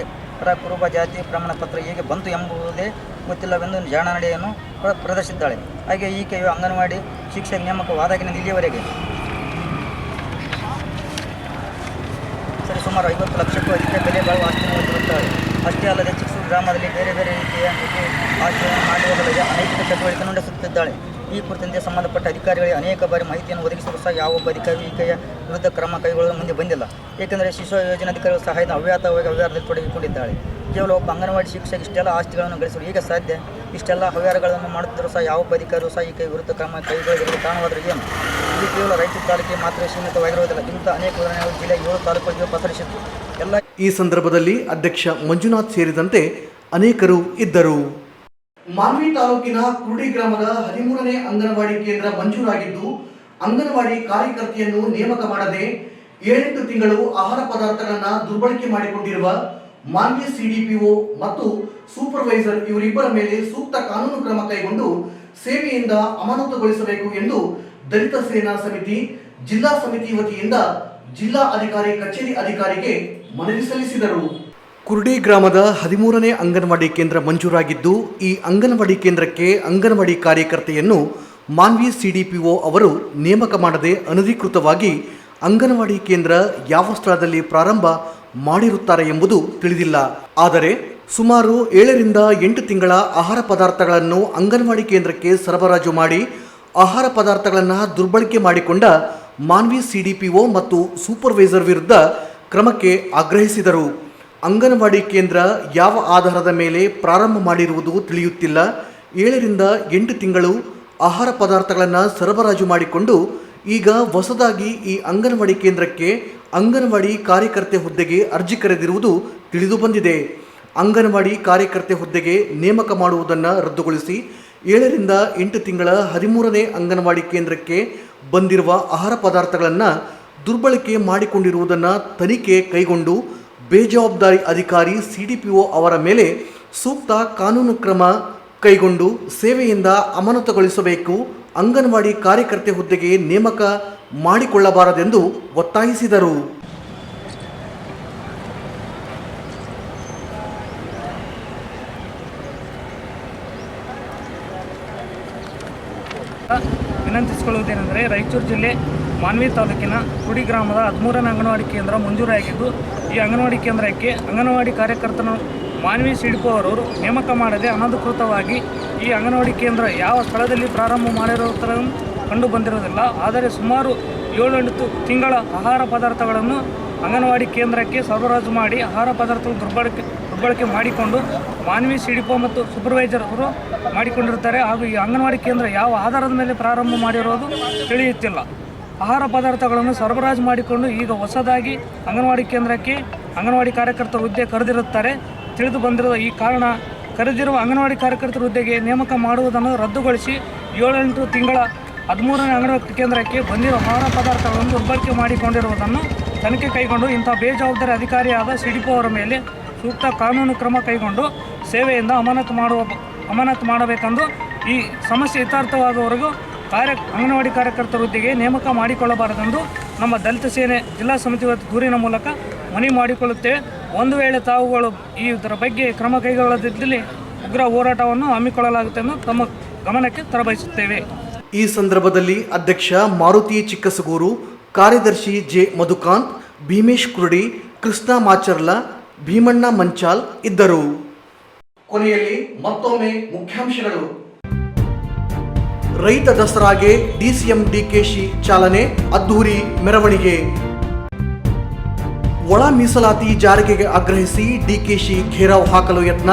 ರ ಕುರುಬ ಜಾತಿ ಪ್ರಮಾಣ ಪತ್ರ ಹೇಗೆ ಬಂತು ಎಂಬುದೇ ಗೊತ್ತಿಲ್ಲವೆಂದು ಜಾಣ ನಡೆಯನ್ನು ಪ್ರದರ್ಶಿಸಿದ್ದಾಳೆ. ಹಾಗೆ ಈಕೆಯು ಅಂಗನವಾಡಿ ಶಿಕ್ಷಕ ನೇಮಕವಾದಾಗಿನಿಂದ ಇಲ್ಲಿಯವರೆಗೆ ಸುಮಾರು 50 ಲಕ್ಷಕ್ಕೂ ಅಧಿಕ ಬೆಲೆ ಬಾಳುವ ಆಸ್ತಿಯನ್ನು ಹೊಂದಿರುತ್ತಾಳೆ. ಅಷ್ಟೇ ಅಲ್ಲದೆ ಚಿಕ್ಕಸೂರು ಗ್ರಾಮದಲ್ಲಿ ಬೇರೆ ಬೇರೆ ರೀತಿಯ ಆಸ್ತಿಯನ್ನು ಮಾಡುವುದಲ್ಲದೆ ಅನೈತಿಕ ಚಟುವಟಿಕೆ ನಡೆಸುತ್ತಿದ್ದಾಳೆ. ಈ ಕುರಿತಂತೆ ಸಂಬಂಧಪಟ್ಟ ಅಧಿಕಾರಿಗಳಿಗೆ ಅನೇಕ ಬಾರಿ ಮಾಹಿತಿಯನ್ನು ಒದಗಿಸಲು ಸಹ ಯಾವೊಬ್ಬ ಅಧಿಕಾರಿ ಈಕೆಯ ವಿರುದ್ಧ ಕ್ರಮ ಕೈಗೊಳ್ಳಲು ಮುಂದೆ ಬಂದಿಲ್ಲ. ಏಕೆಂದರೆ ಶಿಶು ಯೋಜನಾಧಿಕಾರಿಗಳ ಸಹಾಯದ ಅವ್ಯಾತವಾಗಿ ಅವ್ಯಾರದಲ್ಲಿ ತೊಡಗಿಕೊಂಡಿದ್ದಾಳೆ. ಕೇವಲ ಒಬ್ಬ ಅಂಗನವಾಡಿ ಶಿಕ್ಷಕ ಇಷ್ಟೆಲ್ಲ ಆಸ್ತಿಗಳನ್ನು ಗಳಿಸಲು ಹೇಗೆ ಸಾಧ್ಯ? ಇಷ್ಟೆಲ್ಲ ಅವ್ಯಾರಗಳನ್ನು ಮಾಡುತ್ತಿದ್ದರೂ ಸಹ ಯಾವೊಬ್ಬ ಅಧಿಕಾರಿಯೂ ಸಹ ಈಕೆಯ ವಿರುದ್ಧ ಕ್ರಮ ಕೈಗೊಳ್ಳದಿರಲು ಕಾರಣವಾದರೆ ಏನು? ಇದು ಕೇವಲ ರಾಯಚೂರು ತಾಲೂಕಿಗೆ ಮಾತ್ರ ಸೀಮಿತವಾಗಿರುವುದಿಲ್ಲ. ಇಂಥ ಅನೇಕ ಉದಾಹರಣೆಗಳು ಜಿಲ್ಲೆಯ 7 ತಾಲೂಕುಗಳಿಗೆ ಪಸರಿಸಿತ್ತು. ಈ ಸಂದರ್ಭದಲ್ಲಿ ಅಧ್ಯಕ್ಷ ಮಂಜುನಾಥ್ ಸೇರಿದಂತೆ ಅನೇಕರು ಇದ್ದರು. ಮಾನ್ವಿ ತಾಲೂಕಿನ ಕುರುಡಿ ಗ್ರಾಮದ 13ನೇ ಅಂಗನವಾಡಿ ಕೇಂದ್ರ ಮಂಜೂರಾಗಿದ್ದು, ಅಂಗನವಾಡಿ ಕಾರ್ಯಕರ್ತೆಯನ್ನು ನೇಮಕ ಮಾಡದೆ 7-8 ತಿಂಗಳು ಆಹಾರ ಪದಾರ್ಥಗಳನ್ನು ದುರ್ಬಳಕೆ ಮಾಡಿಕೊಂಡಿರುವ ಮಾನ್ವಿ ಸಿಡಿಪಿಒ ಮತ್ತು ಸೂಪರ್ವೈಸರ್ ಇವರಿಬ್ಬರ ಮೇಲೆ ಸೂಕ್ತ ಕಾನೂನು ಕ್ರಮ ಕೈಗೊಂಡು ಸೇವೆಯಿಂದ ಅಮಾನತುಗೊಳಿಸಬೇಕು ಎಂದು ದಲಿತ ಸೇನಾ ಸಮಿತಿ ಜಿಲ್ಲಾ ಸಮಿತಿ ವತಿಯಿಂದ ಜಿಲ್ಲಾ ಅಧಿಕಾರಿ ಕಚೇರಿ ಅಧಿಕಾರಿಗೆ ಮನವಿ ಸಲ್ಲಿಸಿದರು. ಕುರುಡಿ ಗ್ರಾಮದ 13ನೇ ಅಂಗನವಾಡಿ ಕೇಂದ್ರ ಮಂಜೂರಾಗಿದ್ದು, ಈ ಅಂಗನವಾಡಿ ಕೇಂದ್ರಕ್ಕೆ ಅಂಗನವಾಡಿ ಕಾರ್ಯಕರ್ತೆಯನ್ನು ಮಾನ್ವಿ ಸಿಡಿಪಿಒ ಅವರು ನೇಮಕ ಮಾಡದೆ ಅನಧಿಕೃತವಾಗಿ ಅಂಗನವಾಡಿ ಕೇಂದ್ರ ಯಾವ ಸ್ಥಳದಲ್ಲಿ ಪ್ರಾರಂಭ ಮಾಡಿರುತ್ತಾರೆ ಎಂಬುದು ತಿಳಿದಿಲ್ಲ. ಆದರೆ ಸುಮಾರು 7-8 ತಿಂಗಳ ಆಹಾರ ಪದಾರ್ಥಗಳನ್ನು ಅಂಗನವಾಡಿ ಕೇಂದ್ರಕ್ಕೆ ಸರಬರಾಜು ಮಾಡಿ ಆಹಾರ ಪದಾರ್ಥಗಳನ್ನು ದುರ್ಬಳಕೆ ಮಾಡಿಕೊಂಡ ಮಾನ್ವಿ ಸಿಡಿಪಿಒ ಮತ್ತು ಸೂಪರ್ವೈಸರ್ ವಿರುದ್ಧ ಕ್ರಮಕ್ಕೆ ಆಗ್ರಹಿಸಿದರು. ಅಂಗನವಾಡಿ ಕೇಂದ್ರ ಯಾವ ಆಧಾರದ ಮೇಲೆ ಪ್ರಾರಂಭ ಮಾಡಿರುವುದು ತಿಳಿಯುತ್ತಿಲ್ಲ. 7-8 ತಿಂಗಳು ಆಹಾರ ಪದಾರ್ಥಗಳನ್ನು ಸರಬರಾಜು ಮಾಡಿಕೊಂಡು ಈಗ ಹೊಸದಾಗಿ ಈ ಅಂಗನವಾಡಿ ಕೇಂದ್ರಕ್ಕೆ ಅಂಗನವಾಡಿ ಕಾರ್ಯಕರ್ತೆ ಹುದ್ದೆಗೆ ಅರ್ಜಿ ಕರೆದಿರುವುದು ತಿಳಿದು ಬಂದಿದೆ. ಅಂಗನವಾಡಿ ಕಾರ್ಯಕರ್ತೆ ಹುದ್ದೆಗೆ ನೇಮಕ ಮಾಡುವುದನ್ನು ರದ್ದುಗೊಳಿಸಿ 7-8 ತಿಂಗಳ 13ನೇ ಅಂಗನವಾಡಿ ಕೇಂದ್ರಕ್ಕೆ ಬಂದಿರುವ ಆಹಾರ ಪದಾರ್ಥಗಳನ್ನು ದುರ್ಬಳಕೆ ಮಾಡಿಕೊಂಡಿರುವುದನ್ನು ತನಿಖೆ ಕೈಗೊಂಡು ಬೇಜವಾಬ್ದಾರಿ ಅಧಿಕಾರಿ ಸಿಡಿಪಿಒ ಅವರ ಮೇಲೆ ಸೂಕ್ತ ಕಾನೂನು ಕ್ರಮ ಕೈಗೊಂಡು ಸೇವೆಯಿಂದ ಅಮಾನತುಗೊಳಿಸಬೇಕು. ಅಂಗನವಾಡಿ ಕಾರ್ಯಕರ್ತೆ ಹುದ್ದೆಗೆ ನೇಮಕ ಮಾಡಿಕೊಳ್ಳಬಾರದೆಂದು ಒತ್ತಾಯಿಸಿದರು. ವಿನಂತಿಸಿಕೊಳ್ಳುವುದೇನೆಂದರೆ, ರಾಯಚೂರು ಜಿಲ್ಲೆ ಮಾನ್ವಿ ತಾಲೂಕಿನ ಕುರುಡಿ ಗ್ರಾಮದ 13ನೇ ಅಂಗನವಾಡಿ ಕೇಂದ್ರ ಮಂಜೂರಾಗಿದ್ದು, ಈ ಅಂಗನವಾಡಿ ಕೇಂದ್ರಕ್ಕೆ ಅಂಗನವಾಡಿ ಕಾರ್ಯಕರ್ತನ ಮಾನ್ವಿ ಸಿಡಿಪೋ ಅವರು ನೇಮಕ ಮಾಡದೆ ಅನಧಿಕೃತವಾಗಿ ಈ ಅಂಗನವಾಡಿ ಕೇಂದ್ರ ಯಾವ ಸ್ಥಳದಲ್ಲಿ ಪ್ರಾರಂಭ ಮಾಡಿರುವುದನ್ನು ಕಂಡು ಬಂದಿರುವುದಿಲ್ಲ. ಆದರೆ ಸುಮಾರು 7-8 ತಿಂಗಳ ಆಹಾರ ಪದಾರ್ಥಗಳನ್ನು ಅಂಗನವಾಡಿ ಕೇಂದ್ರಕ್ಕೆ ಸರಬರಾಜು ಮಾಡಿ ಆಹಾರ ಪದಾರ್ಥಗಳು ದುರ್ಬಳಕೆ ಮಾಡಿಕೊಂಡು ಮಾನ್ವಿ ಸಿಡಿಪೋ ಮತ್ತು ಸೂಪರ್ವೈಸರ್ ಅವರು ಮಾಡಿಕೊಂಡಿರುತ್ತಾರೆ. ಹಾಗೂ ಈ ಅಂಗನವಾಡಿ ಕೇಂದ್ರ ಯಾವ ಆಧಾರದ ಮೇಲೆ ಪ್ರಾರಂಭ ಮಾಡಿರೋದು ತಿಳಿಯುತ್ತಿಲ್ಲ. ಆಹಾರ ಪದಾರ್ಥಗಳನ್ನು ಸರಬರಾಜು ಮಾಡಿಕೊಂಡು ಈಗ ಹೊಸದಾಗಿ ಅಂಗನವಾಡಿ ಕೇಂದ್ರಕ್ಕೆ ಅಂಗನವಾಡಿ ಕಾರ್ಯಕರ್ತರ ಹುದ್ದೆ ಕರೆದಿರುತ್ತಾರೆ. ತಿಳಿದು ಬಂದಿರುವ ಈ ಕಾರಣ ಕರೆದಿರುವ ಅಂಗನವಾಡಿ ಕಾರ್ಯಕರ್ತರ ಹುದ್ದೆಗೆ ನೇಮಕ ಮಾಡುವುದನ್ನು ರದ್ದುಗೊಳಿಸಿ 7-8 ತಿಂಗಳ 13ನೇ ಅಂಗನವಾಡಿ ಕೇಂದ್ರಕ್ಕೆ ಬಂದಿರುವ ಆಹಾರ ಪದಾರ್ಥಗಳನ್ನು ದುರ್ಬಳಕೆ ಮಾಡಿಕೊಂಡಿರುವುದನ್ನು ತನಿಖೆ ಕೈಗೊಂಡು ಇಂಥ ಬೇಜವಾಬ್ದಾರಿ ಅಧಿಕಾರಿಯಾದ ಸಿಡಿಪೋ ಅವರ ಮೇಲೆ ಸೂಕ್ತ ಕಾನೂನು ಕ್ರಮ ಕೈಗೊಂಡು ಸೇವೆಯಿಂದ ಅಮಾನತು ಮಾಡಬೇಕೆಂದು ಈ ಸಮಸ್ಯೆ ಇತ್ಯರ್ಥವಾಗುವವರೆಗೂ ಅಂಗನವಾಡಿ ಕಾರ್ಯಕರ್ತರ ಹುದ್ದೆಗೆ ನೇಮಕ ಮಾಡಿಕೊಳ್ಳಬಾರದೆಂದು ನಮ್ಮ ದಲಿತ ಸೇನೆ ಜಿಲ್ಲಾ ಸಮಿತಿ ದೂರಿನ ಮೂಲಕ ಮನವಿ ಮಾಡಿಕೊಳ್ಳುತ್ತೇವೆ. ಒಂದು ವೇಳೆ ತಾವುಗಳು ಇದರ ಬಗ್ಗೆ ಕ್ರಮ ಕೈಗೊಳ್ಳದಿದ್ದಲ್ಲಿ ಉಗ್ರ ಹೋರಾಟವನ್ನು ಹಮ್ಮಿಕೊಳ್ಳಲಾಗುತ್ತೆ ಎಂದು ತಮ್ಮ ಗಮನಕ್ಕೆ ತರಬಯಸುತ್ತೇವೆ. ಈ ಸಂದರ್ಭದಲ್ಲಿ ಅಧ್ಯಕ್ಷ ಮಾರುತಿ ಚಿಕ್ಕಸಗೂರು, ಕಾರ್ಯದರ್ಶಿ ಜೆ ಮಧುಕಾಂತ್, ಭೀಮೇಶ್ ಕುರುಡಿ, ಕೃಷ್ಣ ಮಾಚರ್ಲ, ಭೀಮಣ್ಣ ಮಂಚಾಲ್ ಇದ್ದರು. ಕೊನೆಯಲ್ಲಿ ಮತ್ತೊಮ್ಮೆ ಮುಖ್ಯಾಂಶಗಳು. ರೈತ ದಸರಾಗೆ ಡಿಸಿಎಂ ಡಿಕೆಶಿ ಚಾಲನೆ, ಅದ್ದೂರಿ ಮೆರವಣಿಗೆ. ಒಳ ಮೀಸಲಾತಿ ಜಾರಿಗೆಗೆ ಆಗ್ರಹಿಸಿ ಡಿಕೆಶಿ ಘೇರಾವ್ ಹಾಕಲು ಯತ್ನ,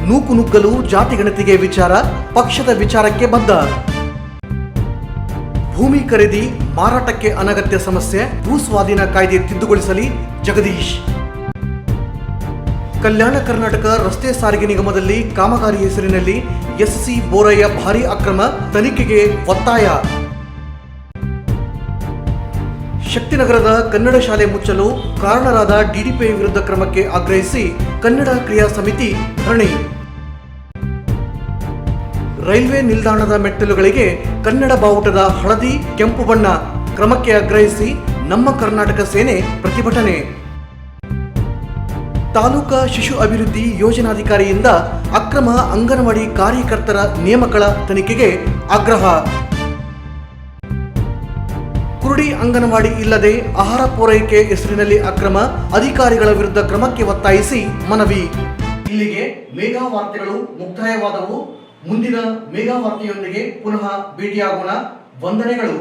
ನೂಕುನುಗ್ಗಲು ಜಾತಿಗಣತಿಗೆ ವಿಚಾರ, ಪಕ್ಷದ ವಿಚಾರಕ್ಕೆ ಬದ್ಧ. ಭೂಮಿ ಖರೀದಿ ಮಾರಾಟಕ್ಕೆ ಅನಗತ್ಯ ಸಮಸ್ಯೆ, ಭೂ ಸ್ವಾಧೀನ ಕಾಯ್ದೆ ತಿದ್ದುಗೊಳಿಸಲಿ ಜಗದೀಶ್. ಕಲ್ಯಾಣ ಕರ್ನಾಟಕ ರಸ್ತೆ ಸಾರಿಗೆ ನಿಗಮದಲ್ಲಿ ಕಾಮಗಾರಿ ಹೆಸರಿನಲ್ಲಿ ಎಸ್ಸಿ ಬೋರಯ್ಯ ಭಾರೀ ಅಕ್ರಮ, ತನಿಖೆಗೆ ಒತ್ತಾಯ. ಶಕ್ತಿನಗರದ ಕನ್ನಡ ಶಾಲೆ ಮುಚ್ಚಲು ಕಾರಣರಾದ ಡಿಡಿಪಿಐ ವಿರುದ್ಧ ಕ್ರಮಕ್ಕೆ ಆಗ್ರಹಿಸಿ ಕನ್ನಡ ಕ್ರಿಯಾ ಸಮಿತಿ ಧರಣಿ. ರೈಲ್ವೆ ನಿಲ್ದಾಣದ ಮೆಟ್ಟಿಲುಗಳಿಗೆ ಕನ್ನಡ ಬಾವುಟದ ಹಳದಿ ಕೆಂಪು ಬಣ್ಣ, ಕ್ರಮಕ್ಕೆ ಆಗ್ರಹಿಸಿ ನಮ್ಮ ಕರ್ನಾಟಕ ಸೇನೆ ಪ್ರತಿಭಟನೆ. ತಾಲೂಕಾ ಶಿಶು ಅಭಿವೃದ್ಧಿ ಯೋಜನಾಧಿಕಾರಿಯಿಂದ ಅಕ್ರಮ ಅಂಗನವಾಡಿ ಕಾರ್ಯಕರ್ತರ ನೇಮಕಗಳ ತನಿಖೆಗೆ ಆಗ್ರಹ. ಕುರುಡಿ ಅಂಗನವಾಡಿ ಇಲ್ಲದೆ ಆಹಾರ ಪೂರೈಕೆ ಹೆಸರಿನಲ್ಲಿ ಅಕ್ರಮ, ಅಧಿಕಾರಿಗಳ ವಿರುದ್ಧ ಕ್ರಮಕ್ಕೆ ಒತ್ತಾಯಿಸಿ ಮನವಿ. ಇಲ್ಲಿಗೆ ಮೇಘಾ ವಾರ್ತೆಗಳು ಮುಕ್ತಾಯವಾದವು. ಮುಂದಿನ ಮೇಘಾ ವಾರ್ತೆಯೊಂದಿಗೆ ಪುನಃ ಭೇಟಿಯಾಗೋಣ. ವಂದನೆಗಳು.